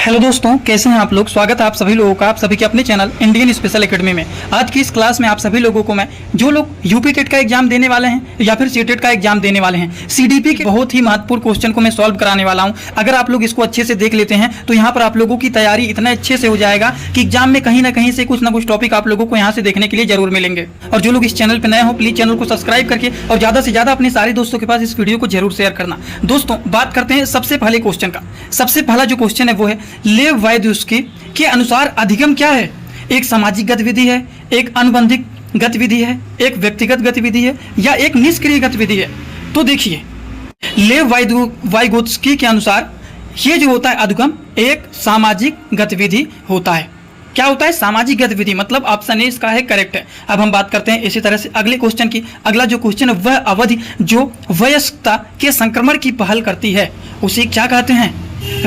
Hello दोस्तों, कैसे हैं आप लोग। स्वागत है आप सभी लोगों का आप सभी के अपने चैनल इंडियन स्पेशल एकेडमी में। आज की इस क्लास में आप सभी लोगों को मैं जो लोग यूपी टेट का एग्जाम देने वाले हैं या फिर सीटेट का एग्जाम देने वाले हैं, सीडीपी के बहुत ही महत्वपूर्ण क्वेश्चन को मैं सॉल्व कराने वाला हूं। अगर आप लोग इसको अच्छे से देख लेते हैं तो यहाँ पर आप लोगों की तैयारी इतना अच्छे से हो जाएगा कि एग्जाम में कहीं ना कहीं से कुछ ना कुछ टॉपिक आप लोगों को यहाँ से देखने के लिए जरूर मिलेंगे। और जो लोग इस चैनल पर नए हो प्लीज चैनल को सब्सक्राइब करके और ज्यादा से ज्यादा अपने सारे दोस्तों के पास इस वीडियो को जरूर शेयर करना। दोस्तों, बात करते हैं सबसे पहले क्वेश्चन का। सबसे पहला जो क्वेश्चन है वो है लेव वायदुस्की के अनुसार अधिगम क्या है। एक सामाजिक गतिविधि है, एक अनुबंधित गतिविधि है, एक व्यक्तिगत गतिविधि है या एक निष्क्रिय गतिविधि है। तो देखिए, लेव वायगोत्स्की के अनुसार ये जो होता है अधिगम एक सामाजिक गतिविधि होता है। क्या होता है? सामाजिक गतिविधि, मतलब ऑप्शन ए इसका है करेक्ट है। अब हम बात करते हैं इसी तरह से अगले क्वेश्चन की। अगला जो क्वेश्चन है वह अवधि जो वयस्कता के संक्रमण की पहल करती है उसे क्या कहते हैं?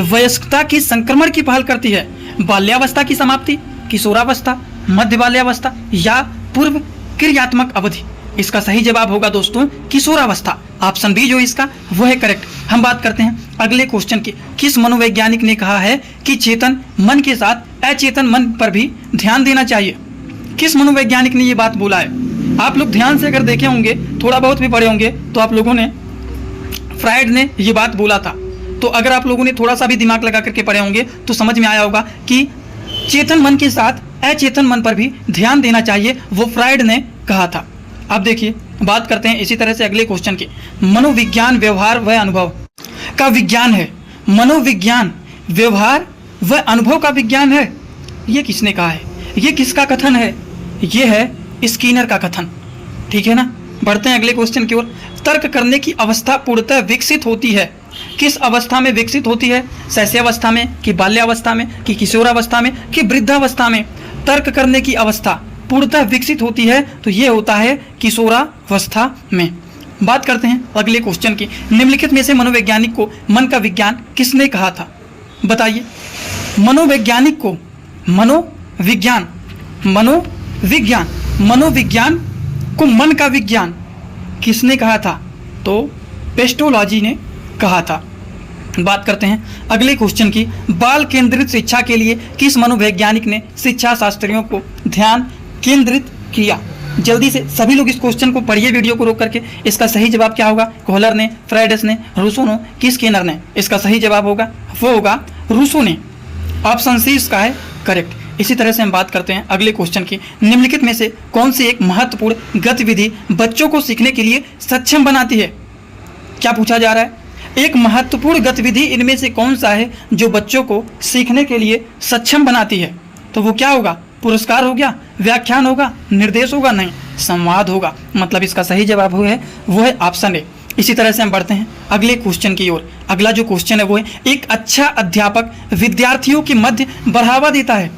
वयस्कता की संक्रमण की पहल करती है। बाल्यावस्था की समाप्ति, किशोरावस्था, मध्य बाल्यावस्था या पूर्व क्रियात्मक अवधि। इसका सही जवाब होगा दोस्तों किशोरावस्था। ऑप्शन बी जो इसका वो है करेक्ट। हम बात करते हैं अगले क्वेश्चन की। किस मनोवैज्ञानिक ने कहा है कि चेतन मन के साथ अचेतन मन पर भी ध्यान देना चाहिए? किस मनोवैज्ञानिक ने ये बात बोला है? आप लोग ध्यान से अगर देखे होंगे, थोड़ा बहुत भी पढ़े होंगे, तो आप लोगों ने फ्रायड ने ये बात बोला था। तो अगर आप लोगों ने थोड़ा सा भी दिमाग लगा करके पढ़े होंगे तो समझ में आया होगा कि चेतन मन के साथ अचेतन मन पर भी ध्यान देना चाहिए, वो फ्रायड ने कहा था। अब देखिए, बात करते हैं इसी तरह से अगले क्वेश्चन की। मनोविज्ञान व्यवहार व अनुभव का विज्ञान है। मनोविज्ञान व्यवहार व अनुभव का विज्ञान है, ये किसने कहा है? ये किसका कथन है? ये है स्किनर का कथन। ठीक है ना। बढ़ते हैं अगले क्वेश्चन की ओर। तर्क करने की अवस्था पूर्णतः विकसित होती है। किस अवस्था में विकसित होती है? शैशवावस्था में, कि बाल्यावस्था में, कि किशोरावस्था में, कि वृद्धावस्था में? तर्क करने की अवस्था पूर्णतः विकसित होती है तो ये होता है किशोरावस्था में। बात करते हैं अगले क्वेश्चन की। निम्नलिखित में से मनोवैज्ञानिक को मन का विज्ञान किसने कहा था? बताइए। मनोवैज्ञानिक को मनोविज्ञान को मन का विज्ञान किसने कहा था? तो पेस्टोलॉजी ने कहा था। बात करते हैं अगले क्वेश्चन की। बाल केंद्रित शिक्षा के लिए किस मनोवैज्ञानिक ने शिक्षा शास्त्रियों को ध्यान केंद्रित किया? जल्दी से सभी लोग इस क्वेश्चन को पढ़िए वीडियो को रोक करके। इसका सही जवाब क्या होगा? कोहलर ने, फ्रायड ने, रूसो ने, कि स्किनर ने? इसका सही जवाब होगा वो होगा रूसो ने। ऑप्शन सी इसका है करेक्ट। इसी तरह से हम बात करते हैं अगले क्वेश्चन की। निम्नलिखित में से कौन सी एक महत्वपूर्ण गतिविधि बच्चों को सीखने के लिए सक्षम बनाती है? क्या पूछा जा रहा है? एक महत्वपूर्ण गतिविधि इनमें से कौन सा है जो बच्चों को सीखने के लिए सक्षम बनाती है? तो वो क्या होगा? पुरस्कार हो गया, व्याख्यान होगा, निर्देश होगा? नहीं, संवाद होगा। मतलब इसका सही जवाब वो है ऑप्शन ए। इसी तरह से हम बढ़ते हैं अगले क्वेश्चन की ओर। अगला जो क्वेश्चन है वो है एक अच्छा अध्यापक विद्यार्थियों के मध्य बढ़ावा देता है।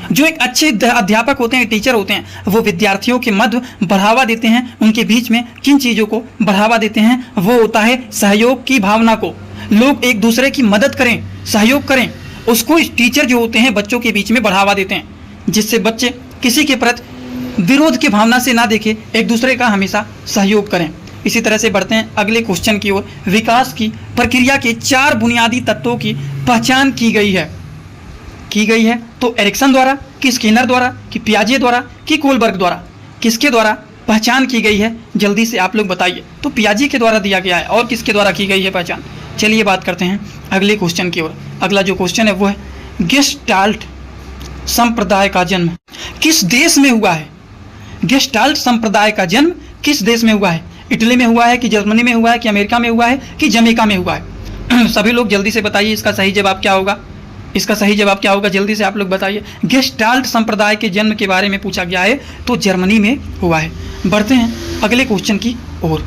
जो एक अच्छे अध्यापक होते हैं, टीचर होते हैं, वो विद्यार्थियों के मध्य बढ़ावा देते हैं। उनके बीच में किन चीज़ों को बढ़ावा देते हैं? वो होता है सहयोग की भावना को। लोग एक दूसरे की मदद करें, सहयोग करें, उसको टीचर जो होते हैं बच्चों के बीच में बढ़ावा देते हैं, जिससे बच्चे किसी के प्रति विरोध की भावना से ना देखें, एक दूसरे का हमेशा सहयोग करें। इसी तरह से बढ़ते हैं अगले क्वेश्चन की ओर। विकास की प्रक्रिया के 4 बुनियादी तत्वों की पहचान की गई है तो एरिक्सन द्वारा, कि स्किनर द्वारा, कि पियाजे द्वारा, कि कोलबर्ग द्वारा? किसके द्वारा पहचान की गई है? जल्दी से आप लोग बताइए। तो पियाजे के द्वारा दिया गया है। और किसके द्वारा की गई है पहचान? चलिए बात करते हैं अगले क्वेश्चन की ओर। अगला जो क्वेश्चन है वो है गेस्टाल्ट संप्रदाय का जन्म किस देश में हुआ है? गेस्टाल्ट संप्रदाय का जन्म किस देश में हुआ है? इटली में हुआ है, कि जर्मनी में हुआ है, कि अमेरिका में हुआ है, कि जमैका में हुआ है? सभी लोग जल्दी से बताइए इसका सही जवाब क्या होगा? इसका सही जवाब क्या होगा? जल्दी से आप लोग बताइए। गेस्टाल्ट संप्रदाय के जन्म के बारे में पूछा गया है तो जर्मनी में हुआ है। बढ़ते हैं अगले क्वेश्चन की ओर।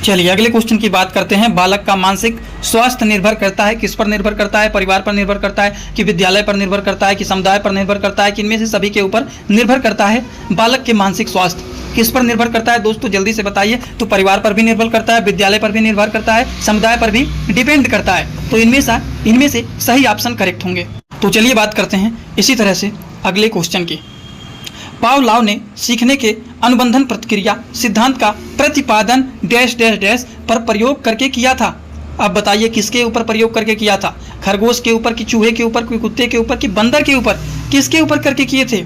चलिए अगले क्वेश्चन की बात करते हैं। बालक का मानसिक स्वास्थ्य निर्भर करता है, किस पर निर्भर करता है? परिवार पर निर्भर करता है, कि विद्यालय पर निर्भर करता है, कि समुदाय पर निर्भर करता है, कि इनमें से सभी के ऊपर निर्भर करता है? बालक के मानसिक स्वास्थ्य किस पर निर्भर करता है दोस्तों? जल्दी से बताइए। तो परिवार पर भी निर्भर करता है, विद्यालय पर भी निर्भर करता है, समुदाय पर भी डिपेंड करता है। तो इनमें से सही ऑप्शन करेक्ट होंगे। तो चलिए बात करते हैं इसी तरह से अगले क्वेश्चन की। पावलोव ने सीखने के अनुबंधन प्रतिक्रिया सिद्धांत का प्रतिपादन डैश डैश डैश पर प्रयोग करके किया था। अब बताइए किसके ऊपर प्रयोग करके किया था? खरगोश के ऊपर कि चूहे के ऊपर कि कुत्ते के ऊपर कि बंदर के ऊपर, किसके ऊपर करके किए थे?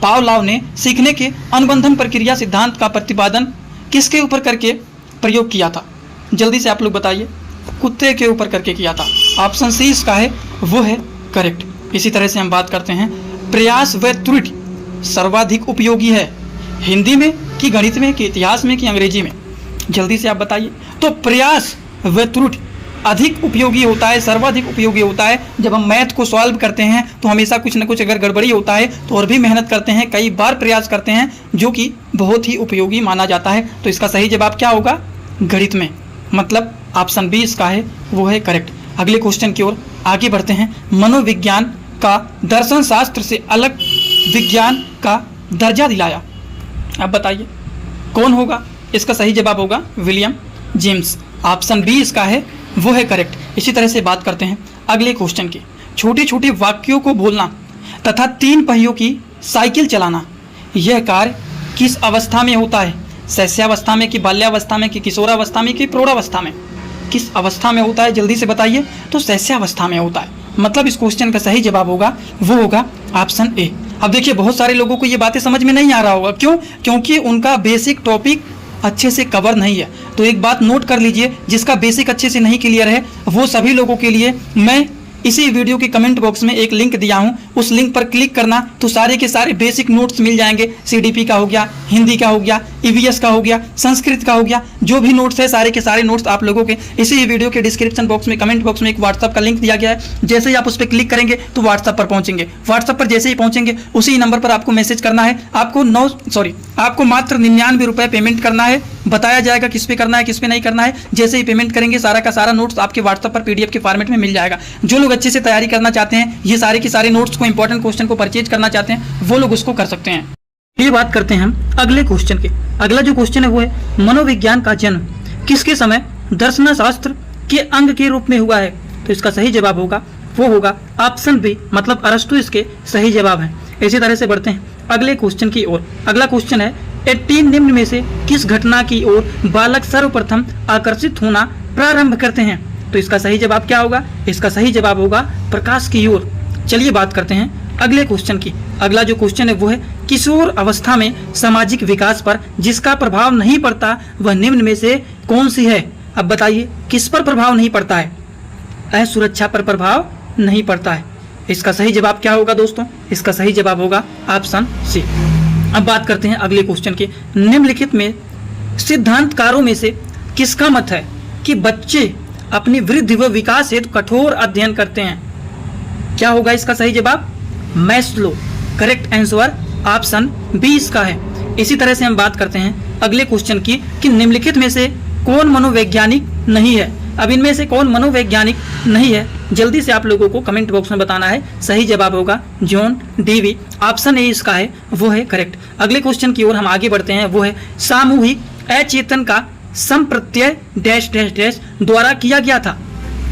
पावलोव ने सीखने के अनुबंधन प्रक्रिया सिद्धांत का प्रतिपादन किसके ऊपर करके प्रयोग किया था? जल्दी से आप लोग बताइए। कुत्ते के ऊपर करके किया था। ऑप्शन सी इसका है, वो है करेक्ट। इसी तरह से हम बात करते हैं, प्रयास व त्रुटि सर्वाधिक उपयोगी है हिंदी में कि गणित में कि इतिहास में कि अंग्रेजी में? जल्दी से आप बताइए। तो प्रयास व त्रुटि अधिक उपयोगी होता है, सर्वाधिक उपयोगी होता है। जब हम मैथ को सॉल्व करते हैं तो हमेशा कुछ ना कुछ अगर गड़बड़ी होता है तो और भी मेहनत करते हैं, कई बार प्रयास करते हैं, जो कि बहुत ही उपयोगी माना जाता है। तो इसका सही जवाब क्या होगा? गणित में, मतलब ऑप्शन बी इसका है, वो है करेक्ट। अगले क्वेश्चन की ओर आगे बढ़ते हैं। मनोविज्ञान का दर्शन शास्त्र से अलग विज्ञान का दर्जा दिलाया, अब बताइए कौन होगा? इसका सही जवाब होगा विलियम जेम्स। ऑप्शन बी इसका है, वो है करेक्ट। इसी तरह से बात करते हैं अगले क्वेश्चन की। छोटे छोटे वाक्यों को बोलना तथा 3 पहियों की साइकिल चलाना, यह कार्य किस अवस्था में होता है? शैशवावस्था में कि बाल्यावस्था में कि किशोरावस्था में कि प्रौढ़ावस्था में? किस अवस्था में होता है? जल्दी से बताइए। तो शैशवावस्था में होता है, मतलब इस क्वेश्चन का सही जवाब होगा, वो होगा ऑप्शन ए। अब देखिए, बहुत सारे लोगों को ये बातें समझ में नहीं आ रहा होगा, क्यों? क्योंकि उनका बेसिक टॉपिक अच्छे से कवर नहीं है। तो एक बात नोट कर लीजिए, जिसका बेसिक अच्छे से नहीं क्लियर है, वो सभी लोगों के लिए मैं इसी वीडियो के कमेंट बॉक्स में एक लिंक दिया हूं, उस लिंक पर क्लिक करना तो सारे के सारे बेसिक नोट्स मिल जाएंगे। सीडीपी का हो गया, हिंदी का हो गया, ईवीएस का हो गया, संस्कृत का हो गया, जो भी नोट्स है सारे के सारे नोट्स आप लोगों के इसी वीडियो के डिस्क्रिप्शन बॉक्स में, कमेंट बॉक्स में एक व्हाट्सअप का लिंक दिया गया है। जैसे ही आप उस पर क्लिक करेंगे तो व्हाट्सअप पर पहुंचेंगे। व्हाट्सअप पर जैसे ही पहुंचेंगे उसी नंबर पर आपको मैसेज करना है। आपको मात्र 99 रुपये पेमेंट करना है। बताया जाएगा किस पे करना है, किस पे नहीं करना है। जैसे ही पेमेंट करेंगे सारा का सारा नोट्स आपके व्हाट्सएप पर पीडीएफ के फॉर्मेट में मिल जाएगा। जो लोग अच्छे से तैयारी करना चाहते हैं, ये सारे के सारे नोट्स को, इंपॉर्टेंट क्वेश्चन को परचेज करना चाहते हैं, वो लोग उसको कर सकते हैं। ये बात करते हैं हम अगले क्वेश्चन के। अगला जो क्वेश्चन है वो है, मनोविज्ञान का जन्म किसके समय दर्शन शास्त्र के अंग के रूप में हुआ है? तो इसका सही जवाब होगा, वो होगा ऑप्शन बी, मतलब अरस्तु इसके सही जवाब है। इसी तरह से बढ़ते हैं अगले क्वेश्चन की ओर। अगला क्वेश्चन है, 18 निम्न में से किस घटना की ओर बालक सर्वप्रथम आकर्षित होना प्रारंभ करते हैं? तो इसका सही जवाब क्या होगा? इसका सही जवाब होगा प्रकाश की ओर। चलिए बात करते हैं अगले क्वेश्चन की। अगला जो क्वेश्चन है वो है, किशोर अवस्था में सामाजिक विकास पर जिसका प्रभाव नहीं पड़ता वह निम्न में से कौन सी है? अब बताइए किस पर प्रभाव नहीं पड़ता है? असुरक्षा पर प्रभाव नहीं पड़ता है। इसका सही जवाब क्या होगा दोस्तों? इसका सही जवाब होगा ऑप्शन सी। अब बात करते हैं अगले क्वेश्चन के। निम्नलिखित में सिद्धांतकारों में से किसका मत है कि बच्चे अपनी वृद्धि व विकास हेतु कठोर अध्ययन करते हैं? क्या होगा इसका सही जवाब? Maslow. Correct answer option B इसका है। इसी तरह से हम बात करते हैं अगले क्वेश्चन की कि निम्नलिखित में से कौन मनोवैज्ञानिक नहीं है? अब इनमें से कौन मनोवैज्ञानिक नहीं है, जल्दी से आप लोगों को कमेंट बॉक्स में बताना है। सही जवाब होगा जॉन डीवी। ऑप्शन ए इसका है, वो है करेक्ट। अगले क्वेश्चन की ओर हम आगे बढ़ते हैं, वो है, सामूहिक अचेतन का संप्रत्यय डैश डैश डैश द्वारा किया गया था।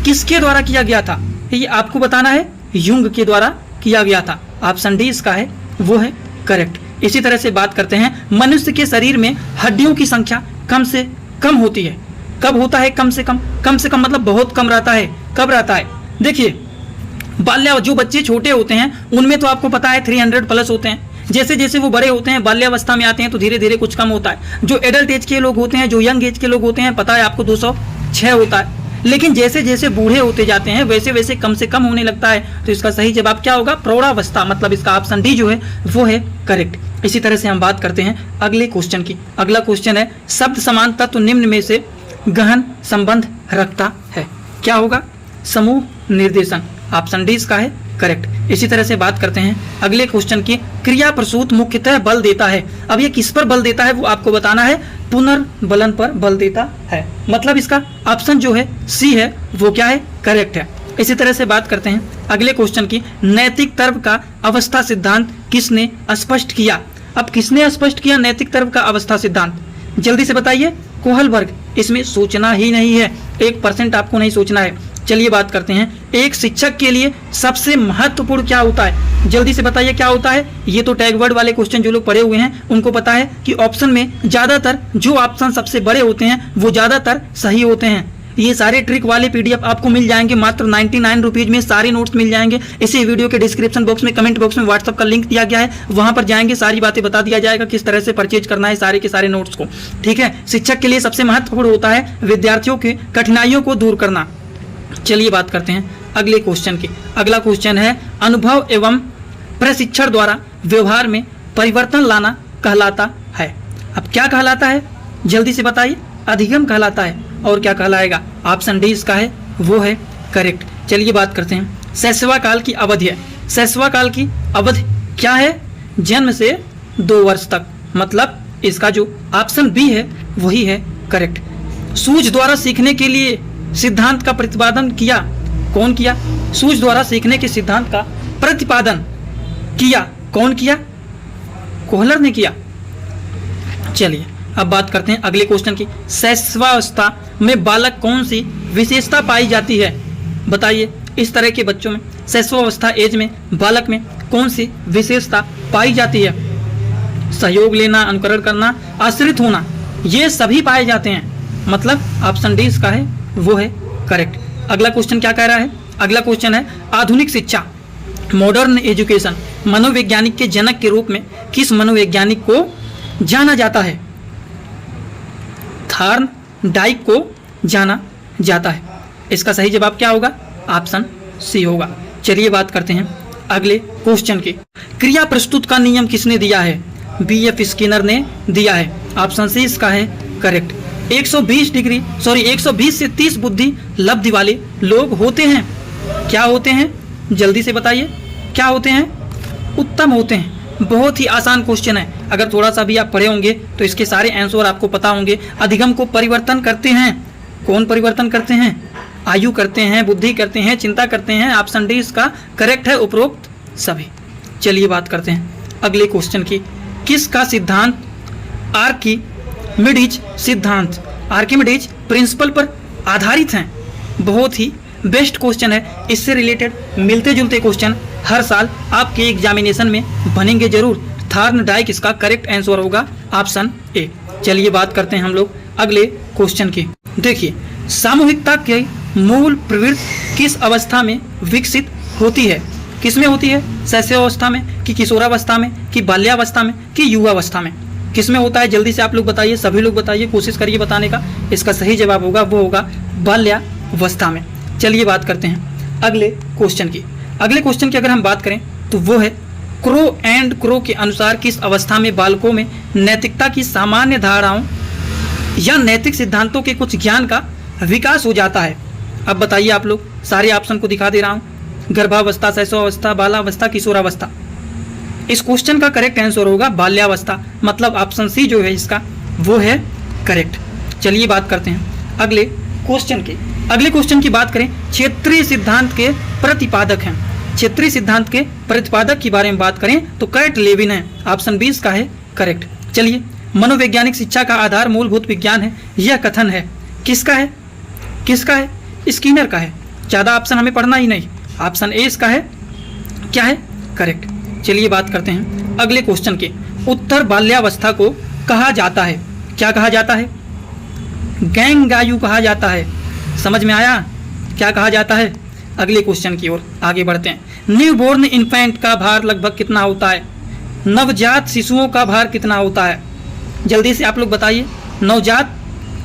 किसके द्वारा किया गया था? ये आपको बताना है। युंग के द्वारा किया गया था। ऑप्शन डी इसका है, वो है करेक्ट। इसी तरह से बात करते हैं, मनुष्य के शरीर में हड्डियों की संख्या कम से कम होती है। कब होता है कम से कम? कम से कम मतलब बहुत कम रहता है। कब रहता है? देखिए, जो बच्चे छोटे होते हैं उनमें तो आपको पता है 300 प्लस होते हैं। जैसे जैसे वो बड़े होते हैं, बाल्यावस्था में आते हैं, तो धीरे धीरे कुछ कम होता है। जो एडल्ट एज के लोग होते हैं, जो यंग एज के लोग होते हैं, पता है आपको 206 होता है। लेकिन जैसे जैसे बूढ़े होते जाते हैं वैसे वैसे कम से कम होने लगता है। तो इसका सही जवाब क्या होगा? प्रौढ़ावस्था, मतलब इसका ऑप्शन डी जो है वो है करेक्ट। इसी तरह से हम बात करते हैं अगले क्वेश्चन की। अगला क्वेश्चन है, शब्द समान तत्व निम्न में से गहन संबंध रखता है। क्या होगा? समूह निर्देशन। ऑप्शन डी इसका है करेक्ट। इसी तरह से बात करते हैं अगले क्वेश्चन की। क्रिया प्रसूत मुख्यतः बल देता है। अब ये किस पर बल देता है वो आपको बताना है। पुनर्बलन पर बल देता है, मतलब इसका ऑप्शन जो है सी है, वो क्या है? करेक्ट है। इसी तरह से बात करते हैं अगले क्वेश्चन की। नैतिक तर्क का अवस्था सिद्धांत किसने स्पष्ट किया? अब किसने स्पष्ट किया नैतिक तर्क का अवस्था सिद्धांत? जल्दी से बताइए। कोहलबर्ग। इसमें सोचना ही नहीं है, 1% आपको नहीं सोचना है। चलिए बात करते हैं, एक शिक्षक के लिए सबसे महत्वपूर्ण क्या होता है? जल्दी से बताइए क्या होता है? ये तो टैग वर्ड वाले क्वेश्चन जो लोग पढ़े हुए हैं उनको पता है कि ऑप्शन में ज्यादातर जो ऑप्शन सबसे बड़े होते हैं वो ज्यादातर सही होते हैं। ये सारे ट्रिक वाले PDF आपको मिल जाएंगे मात्र 99 रुपीज़ में। सारे नोट्स मिल जाएंगे। इसी वीडियो के डिस्क्रिप्शन बॉक्स में, कमेंट बॉक्स में व्हाट्सअप का लिंक दिया गया है, वहां पर जाएंगे, सारी बातें बता दिया जाएगा किस तरह से परचेज करना है सारे के सारे नोट्स को। ठीक है, शिक्षक के लिए सबसे महत्वपूर्ण होता है विद्यार्थियों की कठिनाइयों को दूर करना। चलिए बात करते हैं अगले क्वेश्चन की। अगला क्वेश्चन है, अनुभव एवं प्रशिक्षण द्वारा व्यवहार में परिवर्तन लाना कहलाता है। अब क्या कहलाता है जल्दी से बताइए। अधिगम कहलाता है। और क्या कहलाएगा? ऑप्शन डी इसका है, वो है करेक्ट। चलिए बात करते हैं, शैशवा काल की अवधि है। शैशवा काल की अवधि क्या है? जन्म से 2 वर्ष तक, मतलब इसका जो ऑप्शन बी है वही है करेक्ट। सूझ द्वारा सीखने के लिए सिद्धांत का प्रतिपादन किया। कौन किया? सूझ द्वारा सीखने के सिद्धांत का प्रतिपादन किया। कौन किया? कोहलर ने किया। चलिए अब बात करते हैं अगले क्वेश्चन की। शैशवावस्था में बालक कौन सी विशेषता पाई जाती है? बताइए, इस तरह के बच्चों में शैशवावस्था एज में बालक में कौन सी विशेषता पाई जाती है? सहयोग लेना, अनुकरण करना, आश्रित होना, ये सभी पाए जाते हैं। मतलब ऑप्शन डी इसका है, वो है करेक्ट। अगला क्वेश्चन क्या कह रहा है? अगला क्वेश्चन है, आधुनिक शिक्षा मॉडर्न एजुकेशन मनोवैज्ञानिक के जनक के रूप में किस मनोवैज्ञानिक को जाना जाता है? थॉर्नडाइक को जाना जाता है। इसका सही जवाब क्या होगा? ऑप्शन सी होगा। चलिए बात करते हैं अगले क्वेश्चन की। क्रिया प्रस्तुत का नियम किसने दिया है? BF स्किनर ने दिया है। ऑप्शन सी इसका है करेक्ट। 120 से 30 बुद्धि लब्धि वाले लोग होते हैं। क्या होते हैं? जल्दी से बताइए, क्या होते हैं? उत्तम होते हैं। बहुत ही आसान क्वेश्चन है। अगर थोड़ा सा भी आप पढ़े होंगे तो इसके सारे आंसर आपको पता होंगे। अधिगम को परिवर्तन करते हैं। कौन परिवर्तन करते हैं? आयु करते हैं, बुद्धि करते हैं, चिंता करते हैं। ऑप्शन डी इसका करेक्ट है, उपरोक्त सभी। चलिए बात करते हैं अगले क्वेश्चन की। किसका सिद्धांत आर्किमिडीज सिद्धांत, आर्किमिडीज प्रिंसिपल पर आधारित हैं? बहुत ही बेस्ट क्वेश्चन है। इससे रिलेटेड मिलते जुलते क्वेश्चन हर साल आपके एग्जामिनेशन में बनेंगे जरूर। थॉर्नडाइक इसका करेक्ट आंसर होगा, ऑप्शन ए। चलिए बात करते हैं हम लोग अगले क्वेश्चन की। देखिए, सामूहिकता की मूल प्रवृत्ति किस अवस्था में विकसित होती है? किस में होती है? शैशवावस्था में, कि किशोरावस्था में, कि बाल्यावस्था में, कि युवावस्था में? किस में होता है? जल्दी से आप लोग बताइए, सभी लोग बताइए, कोशिश करिए बताने का। इसका सही जवाब होगा, वो होगा बाल्यावस्था में। चलिए बात करते हैं अगले क्वेश्चन की। अगले क्वेश्चन की अगर हम बात करें तो वो है, क्रो एंड क्रो के अनुसार किस अवस्था में बालकों में नैतिकता की सामान्य धारणाओं या नैतिक सिद्धांतों के कुछ ज्ञान का विकास हो जाता है? अब बताइए आप लोग, सारे ऑप्शन को दिखा दे रहा हूँ। गर्भावस्था, शैशवावस्था, बालावस्था, किशोरावस्था। इस क्वेश्चन का करेक्ट आंसर होगा बाल्यावस्था, मतलब ऑप्शन सी जो है इसका वो है करेक्ट। चलिए बात करते हैं अगले क्वेश्चन की। अगले क्वेश्चन की बात करें, क्षेत्रीय सिद्धांत के प्रतिपादक हैं। क्षेत्रीय सिद्धांत के प्रतिपादक के बारे में बात करें तो कर्ट लेविन है। ऑप्शन बी इसका है करेक्ट। चलिए, मनोवैज्ञानिक शिक्षा का आधार मूलभूत विज्ञान है, यह कथन है किसका है? किसका है? स्किनर का है। ज़्यादा ऑप्शन हमें पढ़ना ही नहीं। ऑप्शन ए इसका है, क्या है? करेक्ट। चलिए बात करते हैं अगले क्वेश्चन के। उत्तर बाल्यावस्था को कहा जाता है, क्या कहा जाता है? गैंगायु कहा जाता है। समझ में आया क्या कहा जाता है? अगले क्वेश्चन की ओर आगे बढ़ते हैं। न्यूबॉर्न इन्फेंट का भार लगभग कितना होता है? नवजात शिशुओं का भार कितना होता है? जल्दी से आप लोग बताइए। नवजात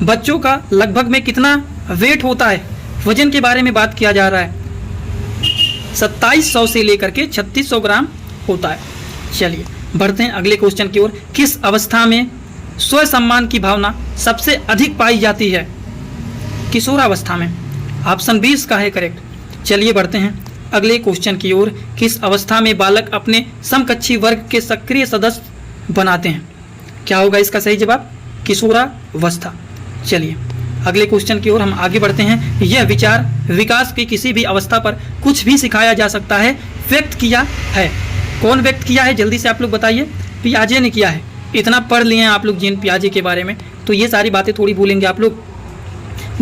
बच्चों का लगभग में कितना वेट होता है? वजन के बारे में बात किया जा रहा है। 2700 से लेकर के 3600 ग्राम होता है। चलिए बढ़ते हैं अगले क्वेश्चन की ओर। किस अवस्था में स्व सम्मान की भावना सबसे अधिक पाई जाती है? किशोरावस्था में। ऑप्शन बी इसका है करेक्ट। चलिए बढ़ते हैं अगले क्वेश्चन की ओर। किस अवस्था में बालक अपने समकक्षी वर्ग के सक्रिय सदस्य बनाते हैं? क्या होगा इसका सही जवाब? किशोरावस्था। चलिए अगले क्वेश्चन की ओर हम आगे बढ़ते हैं। यह विचार विकास की किसी भी अवस्था पर कुछ भी सिखाया जा सकता है, व्यक्त किया है। कौन व्यक्त किया है? जल्दी से आप लोग बताइए। पियाजे ने किया है। इतना पढ़ लिए हैं आप लोग जीन पियाजे के बारे में, तो ये सारी बातें थोड़ी भूलेंगे आप लोग।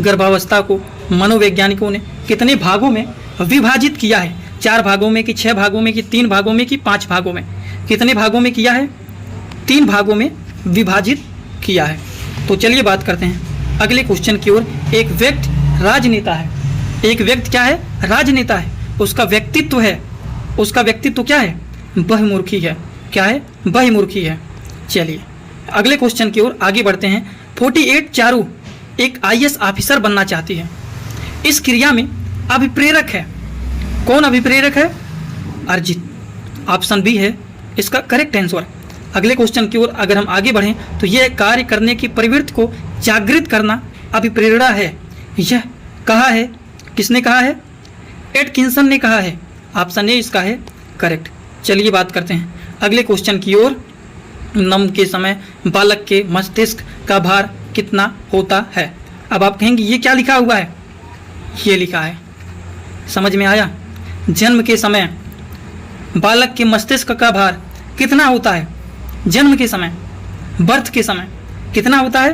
गर्भावस्था को मनोवैज्ञानिकों ने कितने भागों में विभाजित किया है? 4 भागों में, कि 6 भागों में, कि 3 भागों में, कि 5 भागों में? कितने भागों में किया है? 3 भागों में विभाजित किया है। तो चलिए बात करते हैं अगले क्वेश्चन की ओर। एक व्यक्ति राजनेता है। एक व्यक्ति क्या है? राजनेता है। उसका व्यक्तित्व है, उसका व्यक्तित्व क्या है? बहुमुखी है। क्या है? बहुमुखी है। चलिए अगले क्वेश्चन की ओर आगे बढ़ते हैं। 48 चारू एक IAS ऑफिसर बनना चाहती है। इस क्रिया में अभिप्रेरक है। कौन अभिप्रेरक है? अर्जित। ऑप्शन बी है इसका करेक्ट आंसर। अगले क्वेश्चन की ओर अगर हम आगे बढ़ें तो यह कार्य करने की प्रवृत्ति को जागृत करना अभिप्रेरणा है। यह कहा है? किसने कहा है? एटकिंसन ने कहा है। ऑप्शन ए इसका है करेक्ट। चलिए बात करते हैं अगले क्वेश्चन की ओर। नम के समय बालक के मस्तिष्क का भार कितना होता है? अब आप कहेंगे ये क्या लिखा हुआ है? ये लिखा है, समझ में आया? जन्म के समय बालक के मस्तिष्क का भार कितना होता है? जन्म के समय, बर्थ के समय कितना होता है?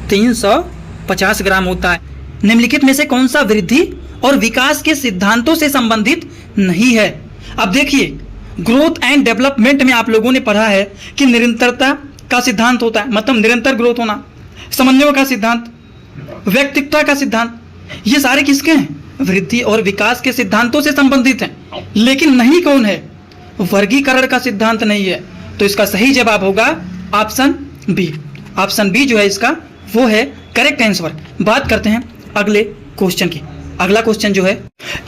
350 ग्राम होता है। निम्नलिखित में से कौन सा वृद्धि और विकास के सिद्धांतों से संबंधित नहीं है? अब देखिए, ग्रोथ एंड डेवलपमेंट में आप लोगों ने पढ़ा है कि निरंतरता का सिद्धांत होता है, मतलब निरंतर ग्रोथ होना, समन्वय का सिद्धांत, व्यक्तित्व का सिद्धांत, ये सारे किसके हैं? वृद्धि और विकास के सिद्धांतों से संबंधित हैं। लेकिन नहीं कौन है? वर्गीकरण का सिद्धांत नहीं है। तो इसका सही जवाब होगा ऑप्शन बी। ऑप्शन बी जो है इसका वो है करेक्ट आंसर। बात करते हैं अगले क्वेश्चन की। अगला क्वेश्चन जो है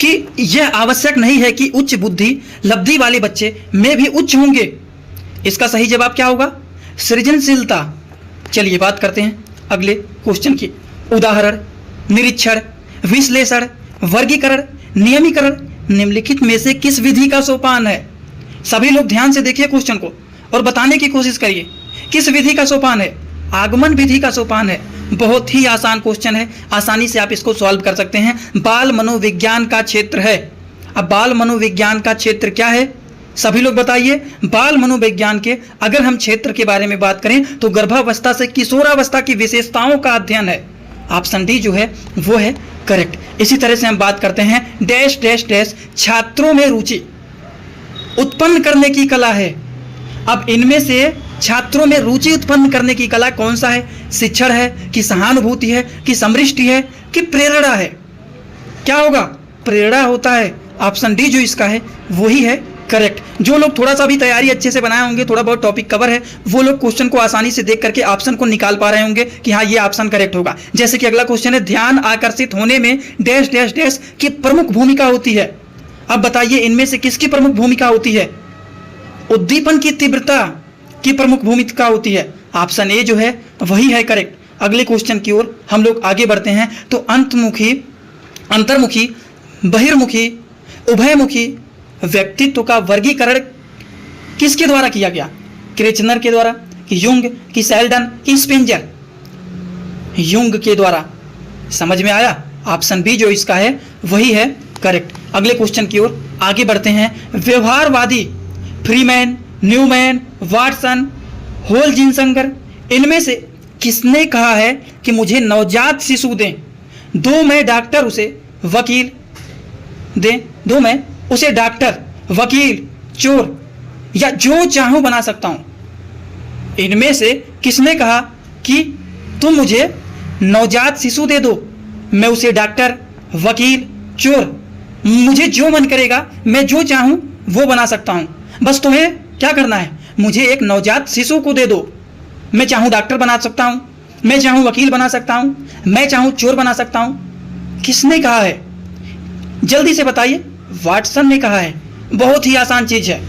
कि यह आवश्यक नहीं है कि उच्च बुद्धि लब्धि वाले बच्चे में भी उच्च होंगे। इसका सही जवाब क्या होगा? सृजनशीलता। चलिए बात करते हैं अगले क्वेश्चन की। उदाहरण, निरीक्षण, विश्लेषण, वर्गीकरण, नियमीकरण निम्नलिखित में से किस विधि का सोपान है? सभी लोग ध्यान से देखिए क्वेश्चन को और बताने की कोशिश करिए किस विधि का सोपान है? आगमन विधि का सोपान है। बहुत ही आसान क्वेश्चन है, आसानी से आप इसको सॉल्व कर सकते हैं। बाल मनोविज्ञान का क्षेत्र है। अब बाल मनोविज्ञान का क्षेत्र क्या है? सभी लोग बताइए। बाल मनोविज्ञान के अगर हम क्षेत्र के बारे में बात करें तो गर्भावस्था से किशोरावस्था की विशेषताओं का अध्ययन है। ऑप्शन डी जो है वो है करेक्ट। इसी तरह से हम बात करते हैं डैश डैश डैश छात्रों में रुचि उत्पन्न करने की कला है। अब इनमें से छात्रों में रुचि उत्पन्न करने की कला कौन सा है? शिक्षण है कि सहानुभूति है कि समृष्टि है कि प्रेरणा है? क्या होगा? प्रेरणा होता है। ऑप्शन डी जो इसका है वही है करेक्ट। जो लोग थोड़ा सा भी तैयारी अच्छे से बनाए होंगे, थोड़ा बहुत टॉपिक कवर है, वो लोग क्वेश्चन को आसानी से देख करके ऑप्शन को निकाल पा रहे होंगे कि हाँ ये ऑप्शन करेक्ट होगा। जैसे कि अगला क्वेश्चन है, ध्यान आकर्षित होने में डैश डैश डैश की प्रमुख भूमिका होती है। अब बताइए इनमें से किसकी प्रमुख भूमिका होती है? उद्दीपन की तीव्रता की प्रमुख भूमिका होती है। ऑप्शन ए जो है वही है करेक्ट। अगले क्वेश्चन की ओर हम लोग आगे बढ़ते हैं तो अंतर्मुखी, बहिर्मुखी, उभयमुखी व्यक्तित्व का वर्गीकरण किसके द्वारा किया गया? क्रेचनर के द्वारा कि युंग कि सेल्डन कि स्पेंजर? युंग के द्वारा। समझ में आया? ऑप्शन बी जो इसका है वही है करेक्ट। अगले क्वेश्चन की ओर आगे बढ़ते हैं। व्यवहारवादी फ्रीमैन, न्यूमैन, वाटसन, होलजिनसंगर इनमें से किसने कहा है कि मुझे नवजात शिशु दें, दो मैं डॉक्टर उसे वकील दें, दो मैं उसे डॉक्टर, वकील, चोर या जो चाहूं बना सकता हूं? इनमें से किसने कहा कि तुम मुझे नवजात शिशु दे दो, मैं उसे डॉक्टर, वकील, चोर, मुझे जो मन करेगा मैं जो चाहूं वो बना सकता हूं, बस तुम्हें क्या करना है? मुझे एक नवजात शिशु को दे दो, मैं चाहूं डॉक्टर बना सकता हूं, मैं चाहूं वकील बना सकता हूं, मैं चाहूं चोर बना सकता हूं। किसने कहा है? जल्दी से बताइए। वाटसन ने कहा है। बहुत ही आसान चीज है,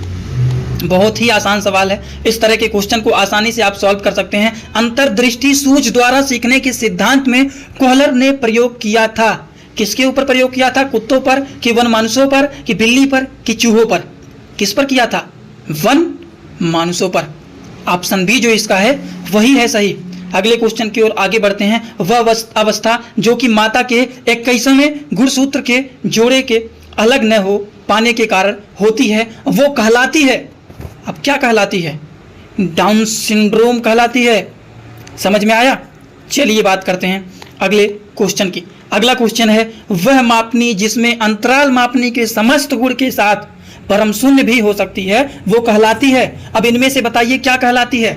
बहुत ही आसान सवाल है। इस तरह के क्वेश्चन को आसानी से आप सॉल्व कर सकते हैं। अंतर्दृष्टि सूझ द्वारा सीखने के सिद्धांत में कोहलर ने प्रयोग किया था। किसके ऊपर प्रयोग किया था? कुत्तों पर कि वन मानुषों पर कि बिल्ली पर कि चूहों पर? किस पर किया था? वन मानुषों पर। ऑप्शन बी जो इसका है वही है सही। अगले क्वेश्चन की ओर आगे बढ़ते हैं। वह अवस्था जो कि माता के 21वें गुणसूत्र के जोड़े के अलग न हो पाने के कारण होती है वो कहलाती है। अब क्या कहलाती है? डाउन सिंड्रोम कहलाती है। समझ में आया? चलिए बात करते हैं अगले क्वेश्चन की। अगला क्वेश्चन है, वह मापनी जिसमें अंतराल मापनी के समस्त गुण के साथ परम शून्य भी हो सकती है वो कहलाती है। अब इनमें से बताइए क्या कहलाती है?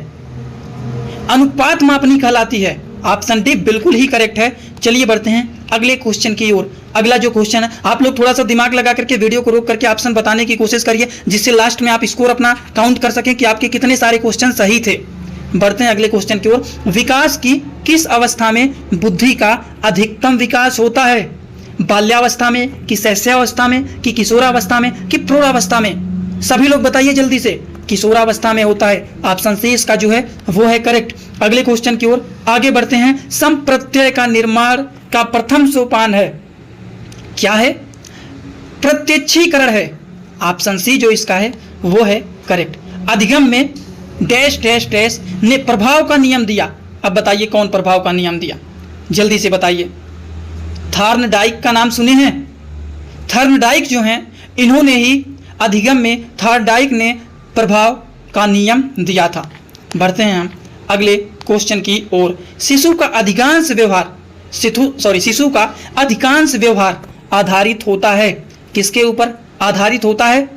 अनुपात मापनी कहलाती है। ऑप्शन डी बिल्कुल ही करेक्ट है। चलिए बढ़ते हैं अगले क्वेश्चन की ओर। अगला जो क्वेश्चन है, आप लोग थोड़ा सा दिमाग लगा करके वीडियो को रोक करके ऑप्शन बताने की कोशिश करिए, जिससे लास्ट में आप स्कोर अपना काउंट कर सकें कि आपके कितने सारे क्वेश्चन सही थे। बढ़ते हैं अगले क्वेश्चन की ओर। विकास की किस अवस्था में बुद्धि का अधिकतम विकास होता है? बाल्यावस्था में, कि शैशवावस्था में, कि किशोरावस्था में, कि प्रौढ़ावस्था में? सभी लोग बताइए जल्दी से। किशोरावस्था में होता है। ऑप्शन सी इसका जो है वो है करेक्ट। अगले क्वेश्चन की ओर आगे बढ़ते हैं। संप्रत्यय का निर्माण का प्रथम सोपान है, क्या है? प्रत्यक्षीकरण है। ऑप्शन सी जो इसका है वो है करेक्ट। अधिगम में डैश डैश डैश ने प्रभाव का नियम दिया। अब बताइए कौन प्रभाव का नियम दिया, जल्दी से बताइए। थॉर्नडाइक का नाम सुने हैं? थॉर्नडाइक जो हैं इन्होंने ही अधिगम में थॉर्नडाइक ने प्रभाव का नियम दिया था। बढ़ते हैं हम अगले क्वेश्चन की ओर। शिशु का अधिकांश व्यवहार आधारित होता है, किसके ऊपर आधारित होता है?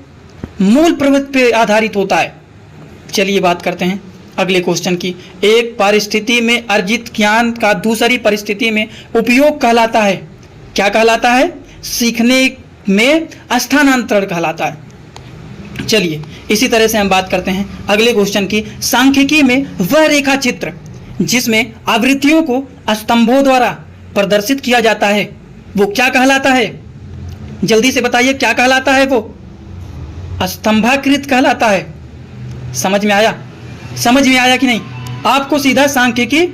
मूल प्रवृत्ति पे आधारित होता है। चलिए बात करते हैं अगले क्वेश्चन की। एक परिस्थिति में अर्जित ज्ञान का दूसरी परिस्थिति में उपयोग कहलाता है, क्या कहलाता है? सीखने में स्थानांतरण कहलाता है। चलिए इसी तरह से हम बात करते हैं अगले क्वेश्चन की। सांख्यिकी में वह रेखा चित्र जिसमें आवृत्तियों को स्तंभों द्वारा प्रदर्शित किया जाता है वो क्या कहलाता है? जल्दी से बताइए क्या कहलाता है? वो स्तंभाकृत कहलाता है। समझ में आया? समझ में आया कि नहीं? आपको सीधा सांख्यिकी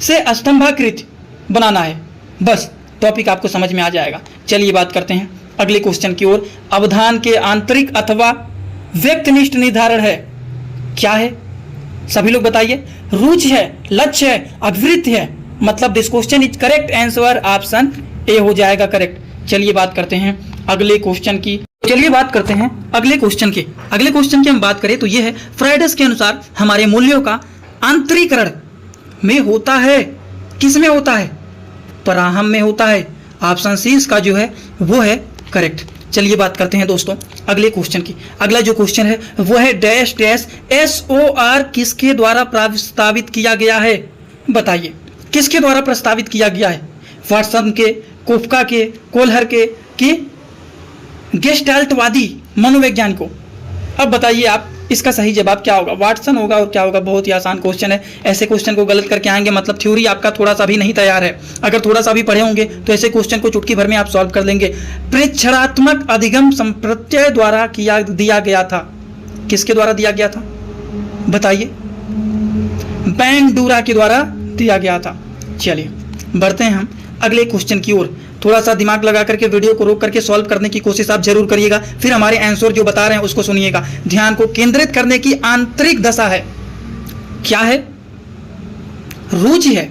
से स्तंभाकृत बनाना है, बस टॉपिक आपको समझ में आ जाएगा। चलिए बात करते हैं अगले क्वेश्चन की ओर। अवधान के आंतरिक अथवा व्यक्तिनिष्ठ निर्धारण है, क्या है? सभी लोग बताइए। रुचि है, लक्ष्य है, अभिवृत्ति है। मतलब this question is correct answer option A हो जाएगा करेक्ट। चलिए बात करते हैं अगले क्वेश्चन की। चलिए बात करते हैं अगले क्वेश्चन की। अगले क्वेश्चन की हम बात करें तो यह है, फ्राइडस के अनुसार हमारे मूल्यों का आंतरिकरण में होता है, किस में होता है? पराहम में होता है। ऑप्शन सी इसका जो है वो है करेक्ट। चलिए बात करते हैं दोस्तों अगले क्वेश्चन की। अगला जो क्वेश्चन है वो है डैश डैश SOR किसके द्वारा प्रस्तावित किया गया है? बताइए किसके द्वारा प्रस्तावित किया गया है? वाटसन के, कोफका के, कोलहर के, कि गेस्टाल्टवादी मनोविज्ञान को? अब बताइए आप इसका सही जवाब क्या होगा? वाटसन होगा और क्या होगा? बहुत ही आसान क्वेश्चन है। ऐसे क्वेश्चन को गलत करके आएंगे मतलब थ्योरी आपका थोड़ा सा भी नहीं तैयार है। अगर थोड़ा सा भी पढ़े होंगे तो ऐसे क्वेश्चन को चुटकी भर में आप सॉल्व कर लेंगे। प्रेक्षणात्मक अधिगम संप्रत्यय द्वारा दिया गया था, किसके द्वारा दिया गया था? बताइए। बैंडूरा के द्वारा दिया गया था। चलिए बढ़ते हैं हम अगले क्वेश्चन की ओर। थोड़ा सा दिमाग लगा करके वीडियो को रोक करके सॉल्व करने की कोशिश आप जरूर करिएगा, फिर हमारे आंसर जो बता रहे हैं उसको सुनिएगा। ध्यान को केंद्रित करने की आंतरिक दशा है, क्या है? रुचि है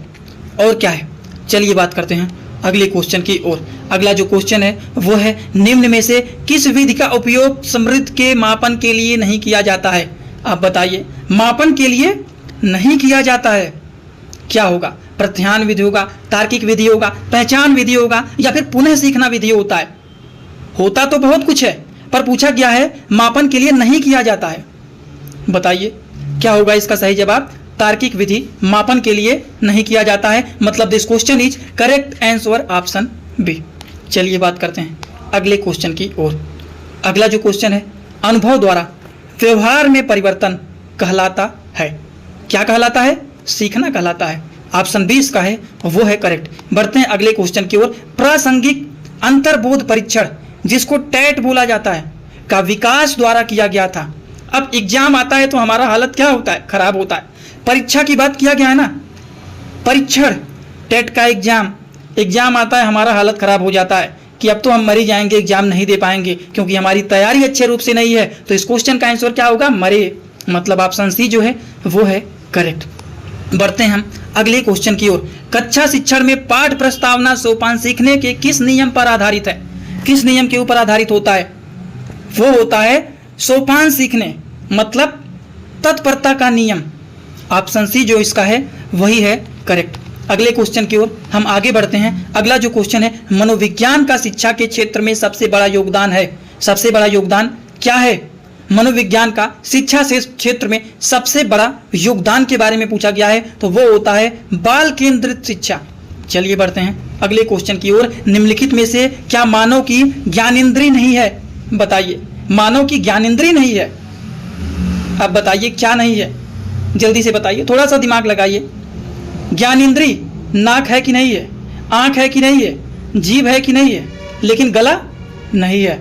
और क्या है? चलिए बात करते हैं अगले क्वेश्चन की ओर। अगला जो क्वेश्चन है वो है, निम्न में से किस विधि का उपयोग समृद्ध के मापन के लिए नहीं किया जाता है? आप बताइए। मापन के लिए नहीं किया जाता है, क्या होगा? प्रत्यायन विधि होगा, तार्किक विधि होगा, पहचान विधि होगा, या फिर पुनः सीखना विधि होता है? होता तो बहुत कुछ है पर पूछा गया है मापन के लिए नहीं किया जाता है। बताइए क्या होगा इसका सही जवाब? तार्किक विधि मापन के लिए नहीं किया जाता है। मतलब this question is correct answer option B. चलिए बात करते हैं अगले क्वेश्चन की ओर। अगला जो क्वेश्चन है, अनुभव द्वारा व्यवहार में परिवर्तन कहलाता है, क्या कहलाता है? सीखना कहलाता है। ऑप्शन बी इसका है वो है करेक्ट। बढ़ते हैं अगले क्वेश्चन की ओर। प्रासंगिक अंतर्बोध परीक्षण जिसको टेट बोला जाता है का विकास द्वारा किया गया था। अब एग्जाम आता है तो हमारा हालत क्या होता है? खराब होता है। परीक्षा की बात किया गया है ना, परीक्षण टेट का एग्जाम आता है, हमारा हालत खराब हो जाता है कि अब तो हम मर ही जाएंगे, एग्जाम नहीं दे पाएंगे क्योंकि हमारी तैयारी अच्छे रूप से नहीं है। तो इस क्वेश्चन का आंसर क्या होगा? मरे। मतलब ऑप्शन सी जो है वो है करेक्ट। बढ़ते हैं हम अगले क्वेश्चन की ओर। कक्षा शिक्षण में पाठ प्रस्तावना सोपान सीखने के किस नियम पर आधारित है? किस नियम के ऊपर आधारित होता है? वो होता है सोपान सीखने, मतलब तत्परता का नियम। ऑप्शन सी जो इसका है वही है करेक्ट। अगले क्वेश्चन की ओर हम आगे बढ़ते हैं। अगला जो क्वेश्चन है, मनोविज्ञान का शिक्षा के क्षेत्र में सबसे बड़ा योगदान है। सबसे बड़ा योगदान क्या है? मनोविज्ञान का शिक्षा से क्षेत्र में सबसे बड़ा योगदान के बारे में पूछा गया है तो वो होता है बाल केंद्रित शिक्षा। चलिए बढ़ते हैं अगले क्वेश्चन की ओर। निम्नलिखित में से क्या मानव की ज्ञानेंद्रिय नहीं है? बताइए, मानव की ज्ञानेंद्रिय नहीं है। अब बताइए क्या नहीं है, जल्दी से बताइए, थोड़ा सा दिमाग लगाइए। ज्ञानेंद्रिय नाक है कि नहीं है, आंख है कि नहीं है, जीभ है कि नहीं है, लेकिन गला नहीं है।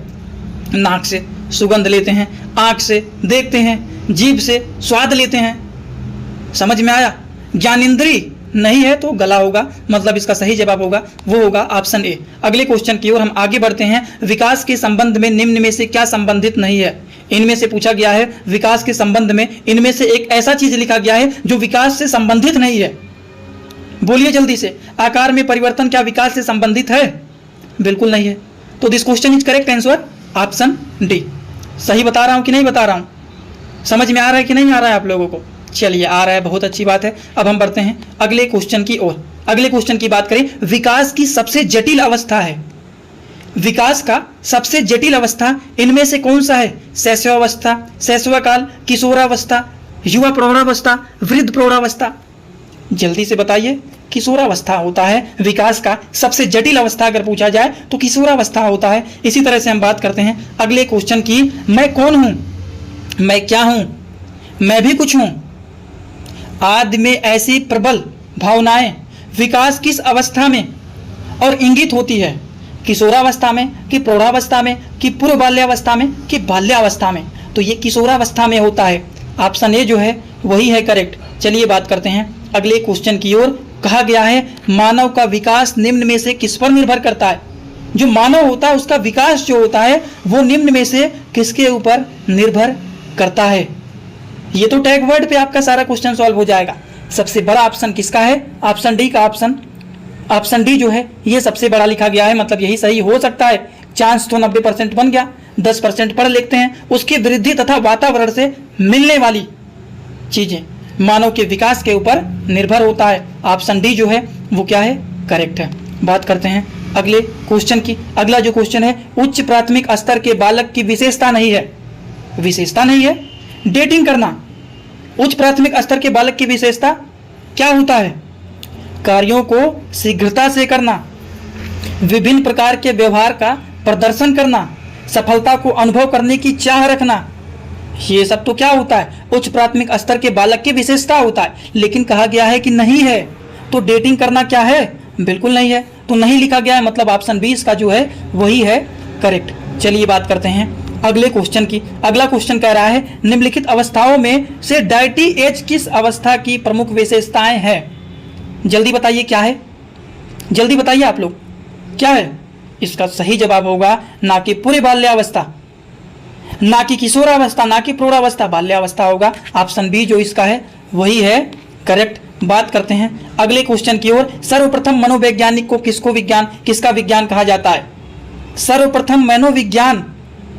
नाक से सुगंध लेते हैं, आंख से देखते हैं, जीभ से स्वाद लेते हैं। समझ में आया? ज्ञानेंद्रिय नहीं है तो गला होगा, मतलब इसका सही जवाब होगा वो होगा ऑप्शन ए। अगले क्वेश्चन की ओर हम आगे बढ़ते हैं। विकास के संबंध में निम्न में से क्या संबंधित नहीं है? इनमें से पूछा गया है विकास के संबंध में इनमें से एक ऐसा चीज लिखा गया है जो विकास से संबंधित नहीं है। बोलिए जल्दी से, आकार में परिवर्तन क्या विकास से संबंधित है? बिल्कुल नहीं है। तो this question is correct answer option D. सही बता रहा हूं कि नहीं बता रहा हूं? समझ में आ रहा है कि नहीं आ रहा है आप लोगों को? चलिए आ रहा है, बहुत अच्छी बात है। अब हम बढ़ते हैं अगले क्वेश्चन की ओर। अगले क्वेश्चन की बात करें, विकास की सबसे जटिल अवस्था है। विकास का सबसे जटिल अवस्था इनमें से कौन सा है? शैशवावस्था, शैशवकाल, किशोरावस्था, युवा प्रौढ़ावस्था, वृद्ध प्रौढ़ावस्था। जल्दी से बताइए। किशोरावस्था होता है विकास का सबसे जटिल अवस्था। अगर पूछा जाए तो किशोरावस्था होता है। इसी तरह से हम बात करते हैं अगले क्वेश्चन की। मैं कौन हूं? मैं क्या हूं? मैं भी कुछ हूं आदि में ऐसी प्रबल भावनाएं विकास किस अवस्था में और इंगित होती है? किशोरावस्था में कि प्रौढ़ावस्था में कि पूर्व बाल्यावस्था में कि बाल्यावस्था में? तो ये किशोरावस्था में होता है। ऑप्शन ए जो है वही है करेक्ट। चलिए बात करते हैं अगले क्वेश्चन की ओर। कहा गया है मानव का विकास निम्न में से किस पर निर्भर करता है? जो मानव होता है उसका विकास जो होता है वो निम्न में से किसके ऊपर निर्भर करता है? ये तो टैग वर्ड पे आपका सारा क्वेश्चन सॉल्व हो जाएगा। सबसे बड़ा ऑप्शन किसका है? ऑप्शन डी का ऑप्शन डी जो है ये सबसे बड़ा लिखा गया है, मतलब यही सही हो सकता है। चांस तो 90% बन गया, 10% पढ़ लेते हैं। उसकी वृद्धि तथा वातावरण से मिलने वाली चीजें मानव के विकास के ऊपर निर्भर होता है। ऑप्शन डी जो है वो क्या है? करेक्ट है। बात करते हैं अगले क्वेश्चन की। अगला जो क्वेश्चन है, उच्च प्राथमिक स्तर के बालक की विशेषता नहीं है। विशेषता नहीं है डेटिंग करना। उच्च प्राथमिक स्तर के बालक की विशेषता क्या होता है? कार्यों को शीघ्रता से करना, विभिन्न प्रकार के व्यवहार का प्रदर्शन करना, सफलता को अनुभव करने की चाह रखना। ये सब तो क्या होता है? उच्च प्राथमिक स्तर के बालक की विशेषता होता है। लेकिन कहा गया है कि नहीं है, तो डेटिंग करना क्या है? बिल्कुल नहीं है। तो नहीं लिखा गया है, मतलब ऑप्शन 20 का जो है वही है करेक्ट। चलिए बात करते हैं अगले क्वेश्चन की। अगला क्वेश्चन कह रहा है निम्नलिखित अवस्थाओं में से डायटी एज किस अवस्था की प्रमुख विशेषताएं हैं? जल्दी बताइए क्या है? जल्दी बताइए आप लोग क्या है? इसका सही जवाब होगा ना कि पूरी बाल्यावस्था, ना कि किशोरावस्था, ना कि प्रौढ़ावस्था, बाल्यावस्था होगा। ऑप्शन बी जो इसका है वही है करेक्ट। बात करते हैं अगले क्वेश्चन की ओर। सर्वप्रथम मनोवैज्ञानिक को किसका विज्ञान कहा जाता है? सर्वप्रथम मनोविज्ञान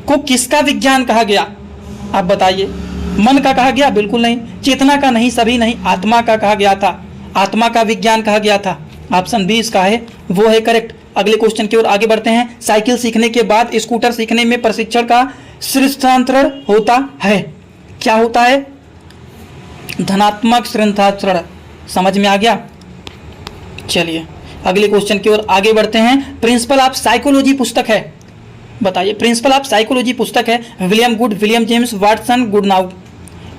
को किसका विज्ञान कहा गया? आप बताइए। मन का कहा गया? बिल्कुल नहीं। चेतना का नहीं, सभी नहीं, आत्मा का कहा गया था। आत्मा का विज्ञान कहा गया था। ऑप्शन बी इसका है वो है करेक्ट। अगले क्वेश्चन की ओर आगे बढ़ते हैं। साइकिल सीखने के बाद स्कूटर सीखने में प्रशिक्षण का श्रेष्ठांतरण होता है। क्या होता है? धनात्मक श्रेष्ठांतरण। समझ में आ गया? चलिए अगले क्वेश्चन की ओर आगे बढ़ते हैं। प्रिंसिपल ऑफ साइकोलॉजी पुस्तक है, बताइए। प्रिंसिपल ऑफ साइकोलॉजी पुस्तक है William Good, William James, Watson, Goodnow.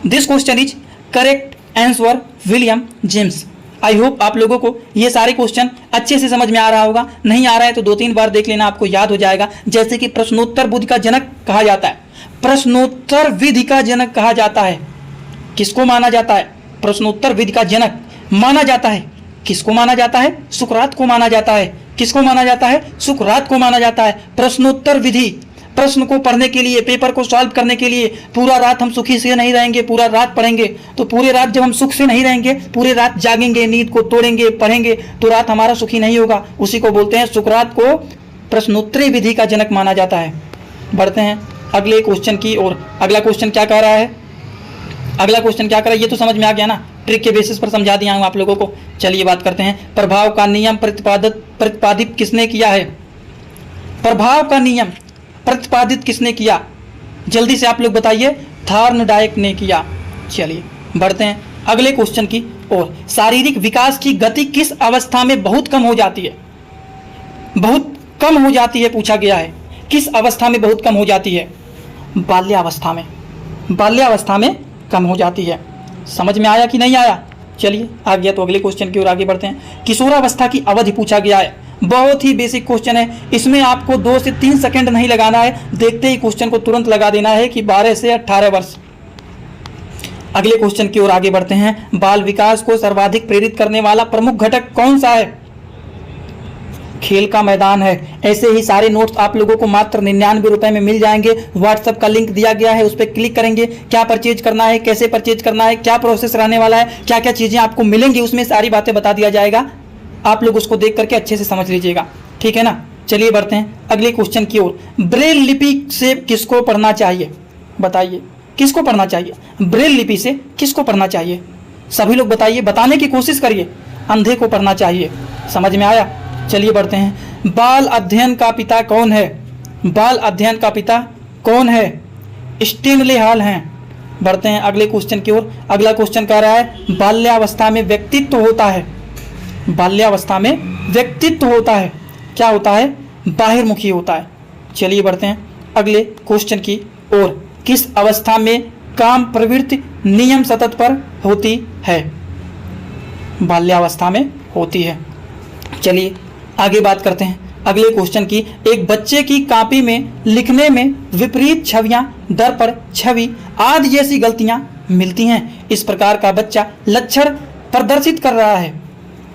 This question is correct answer William James. I hope आप लोगों को ये सारे क्वेश्चन अच्छे से समझ में आ रहा होगा। नहीं आ रहा है तो 2-3 बार देख लेना, आपको याद हो जाएगा। जैसे कि प्रश्नोत्तर बुद्धि का जनक कहा जाता है, प्रश्नोत्तर विधि का जनक कहा जाता है। किसको माना जाता है? प्रश्नोत्तर विधि का जनक माना जाता है। किसको माना जाता है? सुकरात को माना जाता है। किसको माना जाता है? सुकरात को माना जाता है। प्रश्नोत्तर विधि, प्रश्न को पढ़ने के लिए, पेपर को सॉल्व करने के लिए पूरा रात हम सुखी से नहीं रहेंगे, पूरा रात पढ़ेंगे। तो पूरे रात जब हम सुख से नहीं रहेंगे, पूरे रात जागेंगे, नींद को तोड़ेंगे, पढ़ेंगे, तो रात हमारा सुखी नहीं होगा। उसी को बोलते हैं, सुकरात को प्रश्नोत्तरी विधि का जनक माना जाता है। बढ़ते हैं अगले क्वेश्चन की ओर। अगला क्वेश्चन क्या कह रहा है? अगला क्वेश्चन क्या कर रहा है ये तो समझ में आ गया ना, ट्रिक के बेसिस पर समझा दिया हूं आप लोगों को। चलिए बात करते हैं, प्रभाव का नियम प्रतिपादित किसने किया है? प्रभाव का नियम प्रतिपादित किसने किया? जल्दी से आप लोग बताइए, थॉर्नडाइक ने किया। चलिए बढ़ते हैं अगले क्वेश्चन की ओर। शारीरिक विकास की गति किस अवस्था में बहुत कम हो जाती है? बहुत कम हो जाती है पूछा गया है। किस अवस्था में बहुत कम हो जाती है? बाल्यावस्था में। बाल्यावस्था में कम हो जाती है। समझ में आया कि नहीं आया? चलिए आ गया तो अगले क्वेश्चन की ओर आगे बढ़ते हैं। किशोरावस्था की अवधि पूछा गया है। बहुत ही बेसिक क्वेश्चन है, इसमें आपको 2 से 3 सेकंड नहीं लगाना है, देखते ही क्वेश्चन को तुरंत लगा देना है कि 12 से 18 वर्ष। अगले क्वेश्चन की ओर आगे बढ़ते हैं। बाल विकास को सर्वाधिक प्रेरित करने वाला प्रमुख घटक कौन सा है? खेल का मैदान है। ऐसे ही सारे नोट्स आप लोगों को मात्र 99 रुपए में मिल जाएंगे। व्हाट्सएप का लिंक दिया गया है, उस पर क्लिक करेंगे। क्या परचेज करना है, कैसे परचेज करना है, क्या प्रोसेस रहने वाला है, क्या क्या चीजें आपको मिलेंगी, उसमें सारी बातें बता दिया जाएगा। आप लोग उसको देख करके अच्छे से समझ लीजिएगा, ठीक है ना। चलिए बढ़ते हैं अगले क्वेश्चन की ओर। ब्रेल लिपि से किसको पढ़ना चाहिए? बताइए किसको पढ़ना चाहिए? ब्रेल लिपि से किसको पढ़ना चाहिए? सभी लोग बताइए, बताने की कोशिश करिए। अंधे को पढ़ना चाहिए। समझ में आया? चलिए बढ़ते हैं। बाल अध्ययन का पिता कौन है? बाल अध्ययन का पिता कौन है? स्टेनले हॉल हैं। बढ़ते हैं अगले क्वेश्चन की ओर। अगला क्वेश्चन कह रहा है बाल्यावस्था में व्यक्तित्व होता है। बाल्यावस्था में व्यक्तित्व होता है, क्या होता है? बाहिर्मुखी होता है। चलिए बढ़ते हैं अगले क्वेश्चन की ओर। किस अवस्था में काम प्रवृत्ति नियम सतत पर होती है? बाल्यावस्था में होती है। चलिए आगे बात करते हैं अगले क्वेश्चन की। एक बच्चे की कॉपी में लिखने में विपरीत छवियां, दर पर छवि आदि जैसी गलतियां मिलती हैं। इस प्रकार का बच्चा लक्षण प्रदर्शित कर रहा है।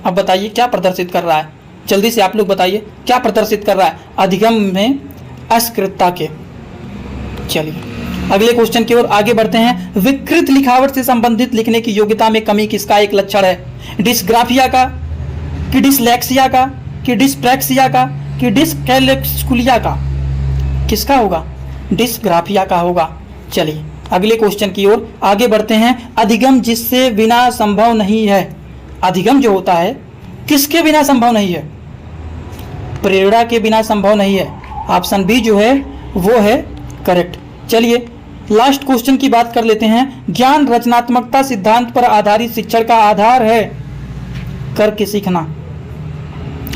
अब बताइए क्या प्रदर्शित कर रहा है? जल्दी से आप लोग बताइए क्या प्रदर्शित कर रहा है? अधिगम में अस्कृतता के। चलिए अगले क्वेश्चन की ओर आगे बढ़ते हैं। विकृत लिखावट से संबंधित लिखने की योग्यता में कमी किसका एक लक्षण है? डिस्ग्राफिया का, कि डिसलेक्सिया का, कि डिस्प्रैक्सिया का, कि डिसकैलेक्सुलिया का? किसका होगा? डिस्ग्राफिया का होगा। चलिए अगले क्वेश्चन की ओर आगे बढ़ते हैं। अधिगम जिससे बिना संभव नहीं है। अधिगम जो होता है किसके बिना संभव नहीं है? प्रेरणा के बिना संभव नहीं है। ऑप्शन बी जो है वो है करेक्ट। चलिए लास्ट क्वेश्चन की बात कर लेते हैं। ज्ञान रचनात्मकता सिद्धांत पर आधारित शिक्षण का आधार है। करके सीखना।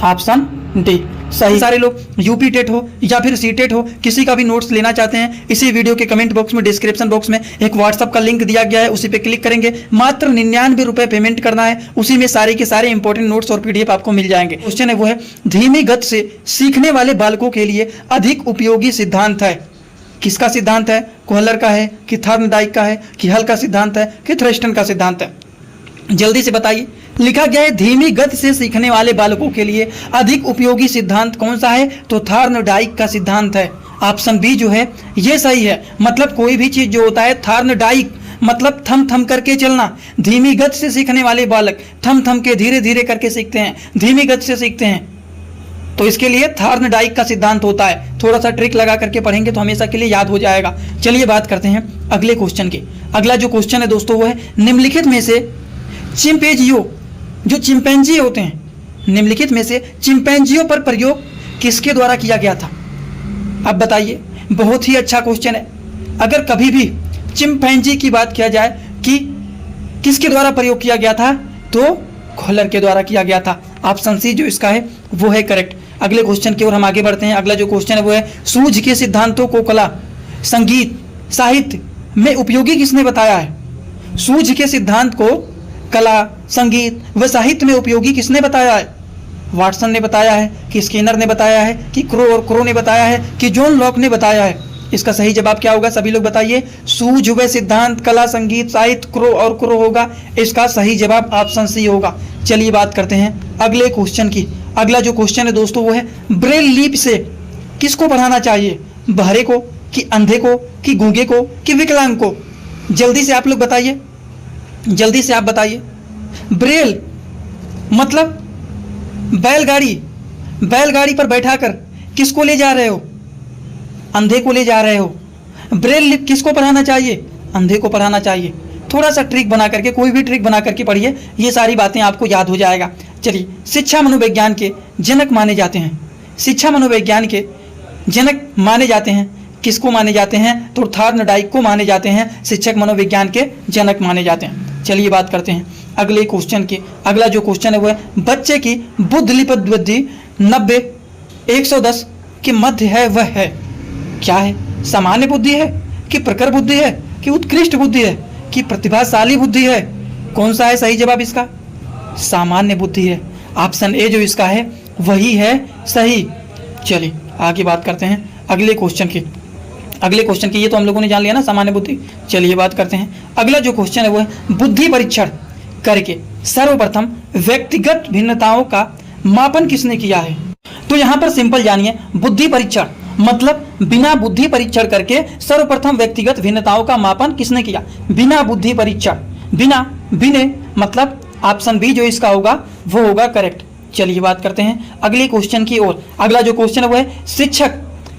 ऑप्शन डी सही। सारे लोग यूपी टेट हो या फिर सी टेट हो, किसी का भी नोट्स लेना चाहते हैं, इसी वीडियो के कमेंट बॉक्स में, डिस्क्रिप्शन बॉक्स में एक व्हाट्सअप का लिंक दिया गया है, उसी पे क्लिक करेंगे। मात्र 99 रुपए पेमेंट करना है, उसी में सारे के सारे इंपॉर्टेंट नोट्स और पीडीएफ आपको मिल जाएंगे। क्वेश्चन है वो है धीमी गति से सीखने वाले बालकों के लिए अधिक उपयोगी सिद्धांत है। किसका सिद्धांत है? कोहलर का है कि थॉर्नडाइक का है कि हल का सिद्धांत है कि थ्रस्टन का सिद्धांत है? जल्दी से बताइए। लिखा गया है धीमी गति से सीखने वाले बालकों के लिए अधिक उपयोगी सिद्धांत कौन सा है? तो थॉर्नडाइक का सिद्धांत है। ऑप्शन बी जो है ये सही है। मतलब कोई भी चीज जो होता है थॉर्नडाइक मतलब थम थम करके चलना। धीमी गति से सीखने वाले बालक थम थम के धीरे धीरे करके सीखते हैं, धीमी गति से सीखते हैं, तो इसके लिए थॉर्नडाइक का सिद्धांत होता है। थोड़ा सा ट्रिक लगा करके पढ़ेंगे तो हमेशा के लिए याद हो जाएगा। चलिए बात करते हैं अगले क्वेश्चन की। अगला जो क्वेश्चन है दोस्तों वो है निम्नलिखित में से चिंपैंजियों, जो चिंपैंजी होते हैं, निम्नलिखित में से चिंपैंजियों पर प्रयोग किसके द्वारा किया गया था? अब बताइए। बहुत ही अच्छा क्वेश्चन है। अगर कभी भी चिंपैंजी की बात किया जाए कि किसके द्वारा प्रयोग किया गया था, तो कोहलर के द्वारा किया गया था। ऑप्शन सी जो इसका है वो है करेक्ट। अगले क्वेश्चन की ओर हम आगे बढ़ते हैं। अगला जो क्वेश्चन है वो है सूझ के सिद्धांतों को कला, संगीत, साहित्य में उपयोगी किसने बताया है? सूझ के सिद्धांत को कला, संगीत व साहित्य में उपयोगी किसने बताया है? वाटसन ने बताया है कि स्किनर ने बताया है कि क्रो ने बताया है कि जॉन लॉक ने बताया है? इसका सही जवाब क्या होगा? सभी लोग बताइए। सूझ व सिद्धांत, कला, संगीत, साहित्य, क्रो होगा। इसका सही जवाब ऑप्शन सी होगा। चलिए बात करते हैं अगले क्वेश्चन की। अगला जो क्वेश्चन है दोस्तों वो है ब्रेल लिपि से किसको पढ़ाना चाहिए? बहरे को कि अंधे को कि गूंगे को कि विकलांग को? जल्दी से आप लोग बताइए, जल्दी से आप बताइए। ब्रेल मतलब बैलगाड़ी पर बैठाकर किसको ले जा रहे हो? अंधे को ले जा रहे हो। ब्रेल लिपि किसको पढ़ाना चाहिए? अंधे को पढ़ाना चाहिए। थोड़ा सा ट्रिक बना करके, कोई भी ट्रिक बना करके पढ़िए, ये सारी बातें आपको याद हो जाएगा। चलिए शिक्षा मनोविज्ञान के जनक माने जाते हैं, शिक्षा मनोविज्ञान के जनक माने जाते हैं किसको माने जाते हैं? तो थॉर्नडाइक को माने जाते हैं शिक्षक मनोविज्ञान के जनक माने जाते हैं। चलिए बात करते हैं अगले क्वेश्चन की। अगला जो क्वेश्चन है वो है बच्चे की बुद्धिलिपि बुद्धि 90-110 के मध्य है, वह है क्या है? सामान्य बुद्धि है कि प्रखर बुद्धि है कि उत्कृष्ट बुद्धि है कि प्रतिभाशाली बुद्धि है? कौन सा है सही जवाब इसका? सामान्य बुद्धि है। ऑप्शन ए जो इसका है वही है सही। चलिए आगे बात करते हैं अगले क्वेश्चन की। ये तो हम लोगों ने जान लिया ना सामान्य बुद्धि। चलिए बात करते हैं अगला जो क्वेश्चन है वो है बुद्धि परीक्षण करके सर्वप्रथम व्यक्तिगत भिन्नताओं का मापन किसने किया है? तो यहाँ पर सिंपल जानिए, बुद्धि परीक्षण मतलब बिना बुद्धि परीक्षण करके सर्वप्रथम व्यक्तिगत भिन्नताओं का मापन किसने किया? बिना बुद्धि परीक्षण, बिने मतलब ऑप्शन बी जो इसका होगा वो होगा करेक्ट। चलिए बात करते हैं अगले क्वेश्चन की ओर। अगला जो क्वेश्चन है वो है शिक्षक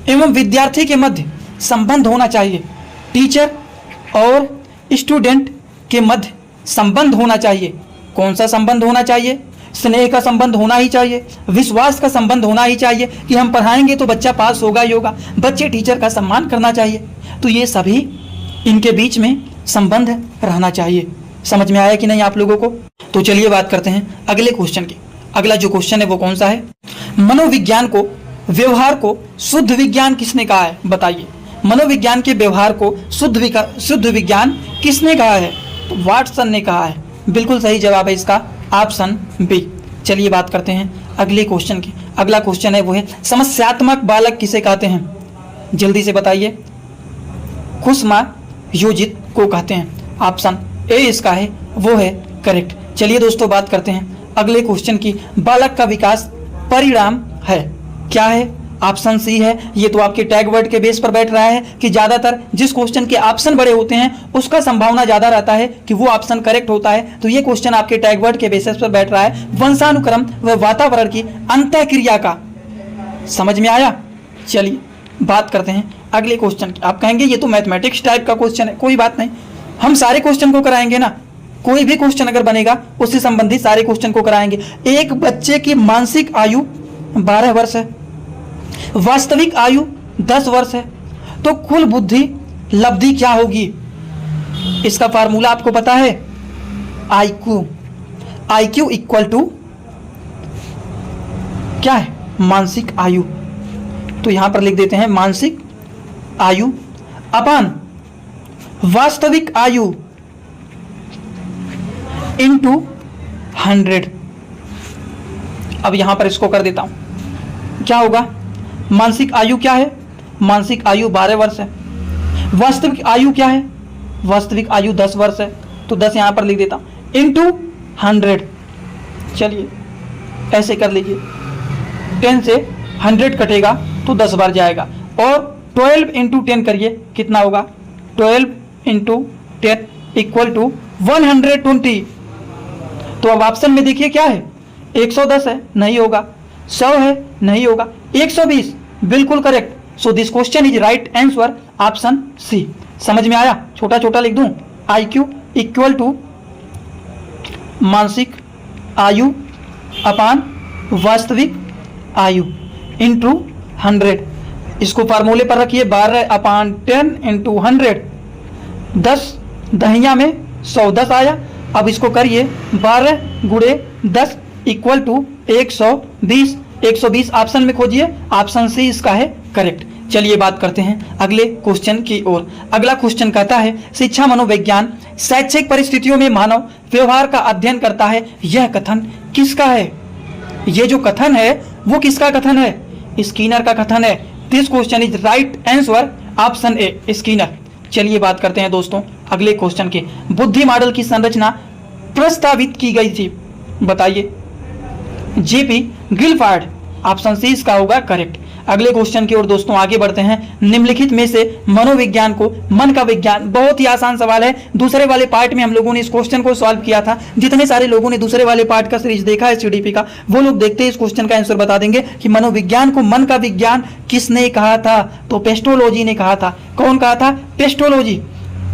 एवं विद्यार्थी के मध्य संबंध होना चाहिए। टीचर और स्टूडेंट के मध्य संबंध होना चाहिए। कौन सा संबंध होना चाहिए? स्नेह का संबंध होना ही चाहिए, विश्वास का संबंध होना ही चाहिए कि हम पढ़ाएंगे तो बच्चा पास होगा ही होगा, बच्चे टीचर का सम्मान करना चाहिए। तो ये सभी इनके बीच में संबंध रहना चाहिए। समझ में आया कि नहीं आप लोगों को? तो चलिए बात करते हैं अगले क्वेश्चन की। अगला जो क्वेश्चन है वो कौन सा है? मनोविज्ञान को व्यवहार को शुद्ध विज्ञान किसने कहा है? बताइए। मनोविज्ञान के व्यवहार को शुद्ध विज्ञान किसने कहा है? तो वाटसन ने कहा है। बिल्कुल सही जवाब है इसका ऑप्शन बी। चलिए बात करते हैं अगले क्वेश्चन की। अगला क्वेश्चन है वो है समस्यात्मक बालक किसे कहते हैं? जल्दी से बताइए। खुशमा योजित को कहते हैं। ऑप्शन ए इसका है वो है करेक्ट। चलिए दोस्तों बात करते हैं अगले क्वेश्चन की। बालक का विकास परिणाम है क्या है? ऑप्शन सी है। ये तो आपके टैग वर्ड के बेस पर बैठ रहा है कि ज्यादातर जिस क्वेश्चन के ऑप्शन बड़े होते हैं उसका संभावना ज्यादा रहता है कि वो ऑप्शन करेक्ट होता है। तो ये क्वेश्चन आपके टैग वर्ड के बेसिस पर बैठ रहा है। वंशानुक्रम व वातावरण की अंतःक्रिया का। समझ में आया? चलिए बात करते हैं अगले क्वेश्चन की। आप कहेंगे ये तो मैथमेटिक्स टाइप का क्वेश्चन है। कोई बात नहीं, हम सारे क्वेश्चन को कराएंगे ना। कोई भी क्वेश्चन अगर बनेगा उससे संबंधित सारे क्वेश्चन को कराएंगे। एक बच्चे की मानसिक आयु 12 वर्ष है, वास्तविक आयु 10 वर्ष है, तो कुल बुद्धि लब्धि क्या होगी? इसका फार्मूला आपको पता है? IQ इक्वल टू क्या है? मानसिक आयु। तो यहां पर लिख देते हैं मानसिक आयु अपान वास्तविक आयु इंटू 100। अब यहां पर इसको कर देता हूं, क्या होगा? मानसिक आयु क्या है? मानसिक आयु 12 वर्ष है। वास्तविक आयु क्या है? वास्तविक आयु 10 वर्ष है। तो 10 यहां पर लिख देता हूं इंटू 100। चलिए ऐसे कर लीजिए, 10 से 100 कटेगा तो 10 बार जाएगा। और 12 इंटू 10 करिए, कितना होगा? 12 इंटू 10 इक्वल टू 120। तो अब ऑप्शन में देखिए क्या है? 110 है, नहीं होगा। 100 है, नहीं होगा। 120 बिल्कुल correct. So this question is right answer option C. समझ में आया? छोटा छोटा लिख दूं। IQ इक्वल टू मानसिक आयु अपान वास्तविक आयु इंटू 100। इसको फार्मूले पर रखिए। 12/10 इंटू 100। 10 दहिया में 110 आया। अब इसको करिए 12 गुणे 10 इक्वल टू 120। 120 ऑप्शन में खोजिए, ऑप्शन सी इसका है करेक्ट। चलिए बात करते हैं अगले क्वेश्चन की ओर। अगला क्वेश्चन कहता है शिक्षा मनोविज्ञान शैक्षिक परिस्थितियों में मानव व्यवहार का अध्ययन करता है। यह कथन किसका है? ये जो कथन है वो किसका कथन है? स्किनर का कथन है। This question is right answer option A, Skinner. चलिए बात करते हैं दोस्तों अगले क्वेश्चन की। बुद्धि मॉडल की संरचना प्रस्तावित की गई थी, बताइए। JP गिलफार्ड। ऑप्शन सी इसका होगा करेक्ट। अगले क्वेश्चन की ओर दोस्तों आगे बढ़ते हैं। निम्नलिखित में से मनोविज्ञान को मन का विज्ञान, बहुत ही आसान सवाल है। दूसरे वाले पार्ट में हम लोगों ने इस क्वेश्चन को सॉल्व किया था। जितने सारे लोगों ने दूसरे वाले पार्ट का सीरीज देखा है CDP का, वो लोग देखते हैं इस क्वेश्चन का आंसर बता देंगे कि मनोविज्ञान को मन का विज्ञान किसने कहा था? तो पेस्टोलॉजी ने कहा था। कौन कहा था? पेस्टोलॉजी।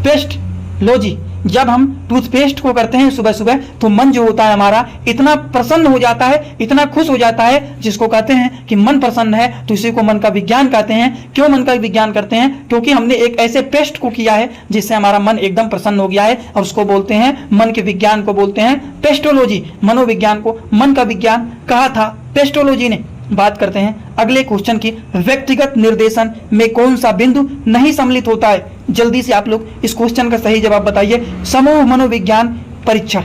पेस्टोलॉजी जब हम टूथपेस्ट को करते हैं सुबह सुबह तो मन जो होता है हमारा इतना प्रसन्न हो जाता है, इतना खुश हो जाता है, जिसको कहते हैं कि मन प्रसन्न है, तो इसी को मन का विज्ञान कहते हैं। क्यों मन का विज्ञान करते हैं? क्योंकि हमने एक ऐसे पेस्ट को किया है जिससे हमारा मन एकदम प्रसन्न हो गया है, और उसको बोलते हैं, मन के विज्ञान को बोलते हैं पेस्टोलॉजी। मनोविज्ञान को मन का विज्ञान कहा था पेस्टोलॉजी ने। बात करते हैं अगले क्वेश्चन की, व्यक्तिगत निर्देशन में कौन सा बिंदु नहीं सम्मिलित होता है? जल्दी से आप लोग इस क्वेश्चन का सही जवाब बताइए। समूह मनोविज्ञान परीक्षण,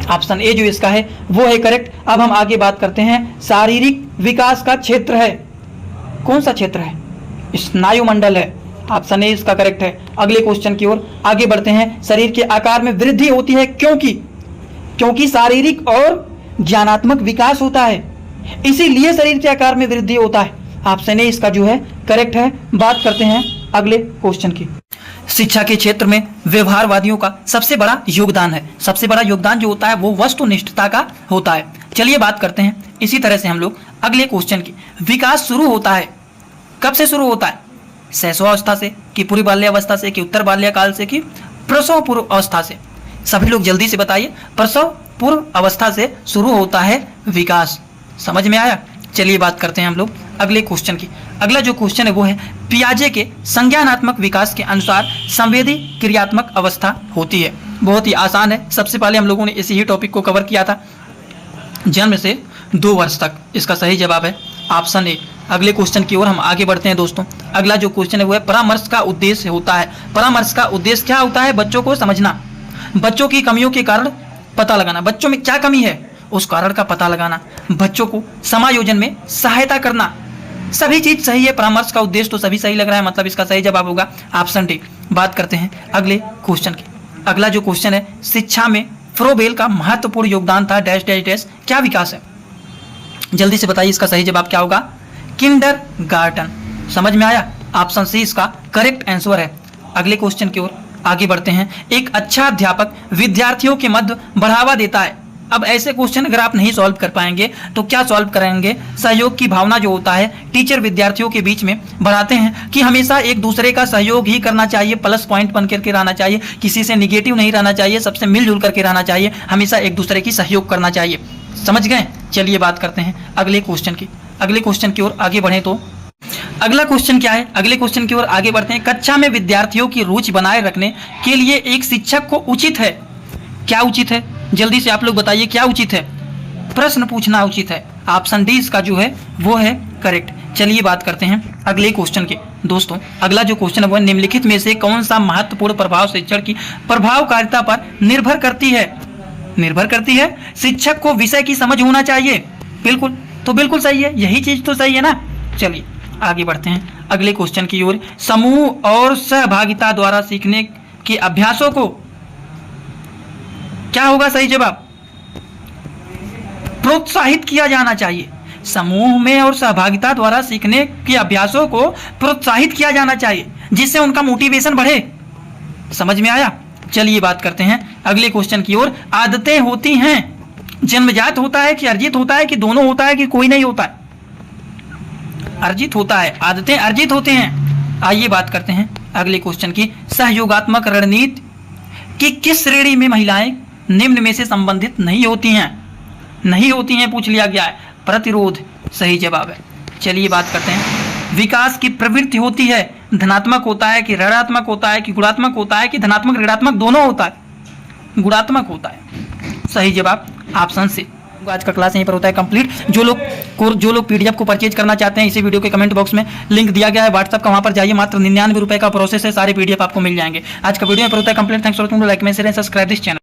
ऑप्शन ए जो इसका है वो है करेक्ट। अब हम आगे बात करते हैं, शारीरिक विकास का क्षेत्र है, कौन सा क्षेत्र है? स्नायुमंडल है, ऑप्शन ए इसका करेक्ट है। अगले क्वेश्चन की ओर आगे बढ़ते हैं, शरीर के आकार में वृद्धि होती है क्योंकि शारीरिक और ज्ञानात्मक विकास होता है, इसीलिए शरीर के आकार में वृद्धि होता है। ऑप्शन ए इसका जो है करेक्ट है। बात करते हैं अगले क्वेश्चन की, शिक्षा के क्षेत्र में व्यवहारवादियों का सबसे बड़ा योगदान है। सबसे बड़ा योगदान जो होता है वो वस्तुनिष्ठता का होता है। चलिए बात करते हैं इसी तरह से हम लोग अगले क्वेश्चन की, विकास शुरू होता है कब से शुरू होता है? शैशवावस्था से कि पूर्व बाल्यावस्था से कि उत्तर बाल्यकाल से कि प्रसव पूर्व अवस्था से? सभी लोग जल्दी से बताइए। प्रसव पूर्व अवस्था से शुरू होता है विकास, समझ में आया? चलिए बात करते हैं हम लोग अगले क्वेश्चन की। अगला जो क्वेश्चन है वो है, पियाजे के संज्ञानात्मक विकास के अनुसार संवेदी क्रियात्मक अवस्था होती है। बहुत ही आसान है, सबसे पहले हम लोगों ने इसी ही टॉपिक को कवर किया था, जन्म से 2 वर्ष तक। इसका सही जवाब है ऑप्शन ए। अगले क्वेश्चन की ओर हम आगे बढ़ते हैं दोस्तों। अगला जो क्वेश्चन है वो है, परामर्श का उद्देश्य होता है। परामर्श का उद्देश्य क्या होता है? बच्चों को समझना, बच्चों की कमियों के कारण पता लगाना, बच्चों में क्या कमी है उस कारण का पता लगाना, बच्चों को समायोजन में सहायता करना। सभी चीज सही है, परामर्श का उद्देश्य तो सभी सही लग रहा है, मतलब इसका सही जवाब होगा ऑप्शन डी। बात करते हैं अगले क्वेश्चन की। अगला जो क्वेश्चन है, शिक्षा में फ्रोबेल का महत्वपूर्ण योगदान था डैश डैश डैश, क्या विकास है? जल्दी से बताइए इसका सही जवाब क्या होगा? किंडरगार्टन। समझ में आया? ऑप्शन सी इसका करेक्ट आंसर है। अगले क्वेश्चन की ओर आगे बढ़ते हैं, एक अच्छा अध्यापक विद्यार्थियों के मध्य बढ़ावा देता है। अब ऐसे क्वेश्चन अगर आप नहीं सॉल्व कर पाएंगे तो क्या सॉल्व करेंगे? सहयोग की भावना जो होता है टीचर विद्यार्थियों के बीच में बढ़ाते हैं कि हमेशा एक दूसरे का सहयोग ही करना चाहिए, प्लस पॉइंट बन करके रहना चाहिए, किसी से निगेटिव नहीं रहना चाहिए, सबसे मिलजुल करके रहना चाहिए, हमेशा एक दूसरे की सहयोग करना चाहिए। समझ गए? चलिए बात करते हैं अगले क्वेश्चन की। अगले क्वेश्चन की ओर आगे बढ़े तो अगला क्वेश्चन क्या है? अगले क्वेश्चन की ओर आगे बढ़ते हैं, कक्षा में विद्यार्थियों की रुचि बनाए रखने के लिए एक शिक्षक को उचित है। क्या उचित है? जल्दी से आप लोग बताइए क्या उचित है? प्रश्न पूछना उचित है। ऑप्शन डी इसका जो है वो है करेक्ट। चलिए बात करते हैं अगले क्वेश्चन के दोस्तों। अगला जो क्वेश्चन है वो निम्नलिखित में से कौन सा महत्वपूर्ण प्रभाव शिक्षण की प्रभावकारिता पर निर्भर करती है? निर्भर करती है, शिक्षक को विषय की समझ होना चाहिए। बिल्कुल, तो बिल्कुल सही है, यही चीज तो सही है ना। चलिए आगे बढ़ते हैं अगले क्वेश्चन की ओर। समूह और सहभागिता द्वारा सीखने के अभ्यासों को क्या होगा सही जवाब? प्रोत्साहित किया जाना चाहिए। समूह में और सहभागिता द्वारा सीखने के अभ्यासों को प्रोत्साहित किया जाना चाहिए, जिससे उनका मोटिवेशन बढ़े। समझ में आया? चलिए बात करते हैं अगले क्वेश्चन की ओर। आदतें होती हैं, जन्मजात होता है कि अर्जित होता है कि दोनों होता है कि कोई नहीं होता है? अर्जित होता है, आदतें अर्जित होते हैं। आइए बात करते हैं अगले क्वेश्चन की। सहयोगात्मक रणनीति की किस श्रेणी में महिलाएं निम्न में से संबंधित नहीं होती हैं? नहीं होती हैं पूछ लिया गया है। प्रतिरोध सही जवाब है। चलिए बात करते हैं, विकास की प्रवृत्ति होती है, धनात्मक होता है कि ऋणात्मक होता है कि गुणात्मक होता है कि धनात्मक ऋणात्मक दोनों होता है? गुणात्मक होता है। सही जवाब ऑप्शन सी। आज का क्लास यहीं पर होता है कंप्लीट। जो लोग पीडीएफ को परचेज करना चाहते हैं, इसी वीडियो के कमेंट बॉक्स में लिंक दिया गया है व्हाट्सएप का, वहां पर जाइए, मात्र 99 रुपए का प्रोसेस है, सारे पीडीएफ आपको मिल जाएंगे। आज का वीडियो यहाँ पर होता है complete. Thanks for watching, like, share and subscribe this channel.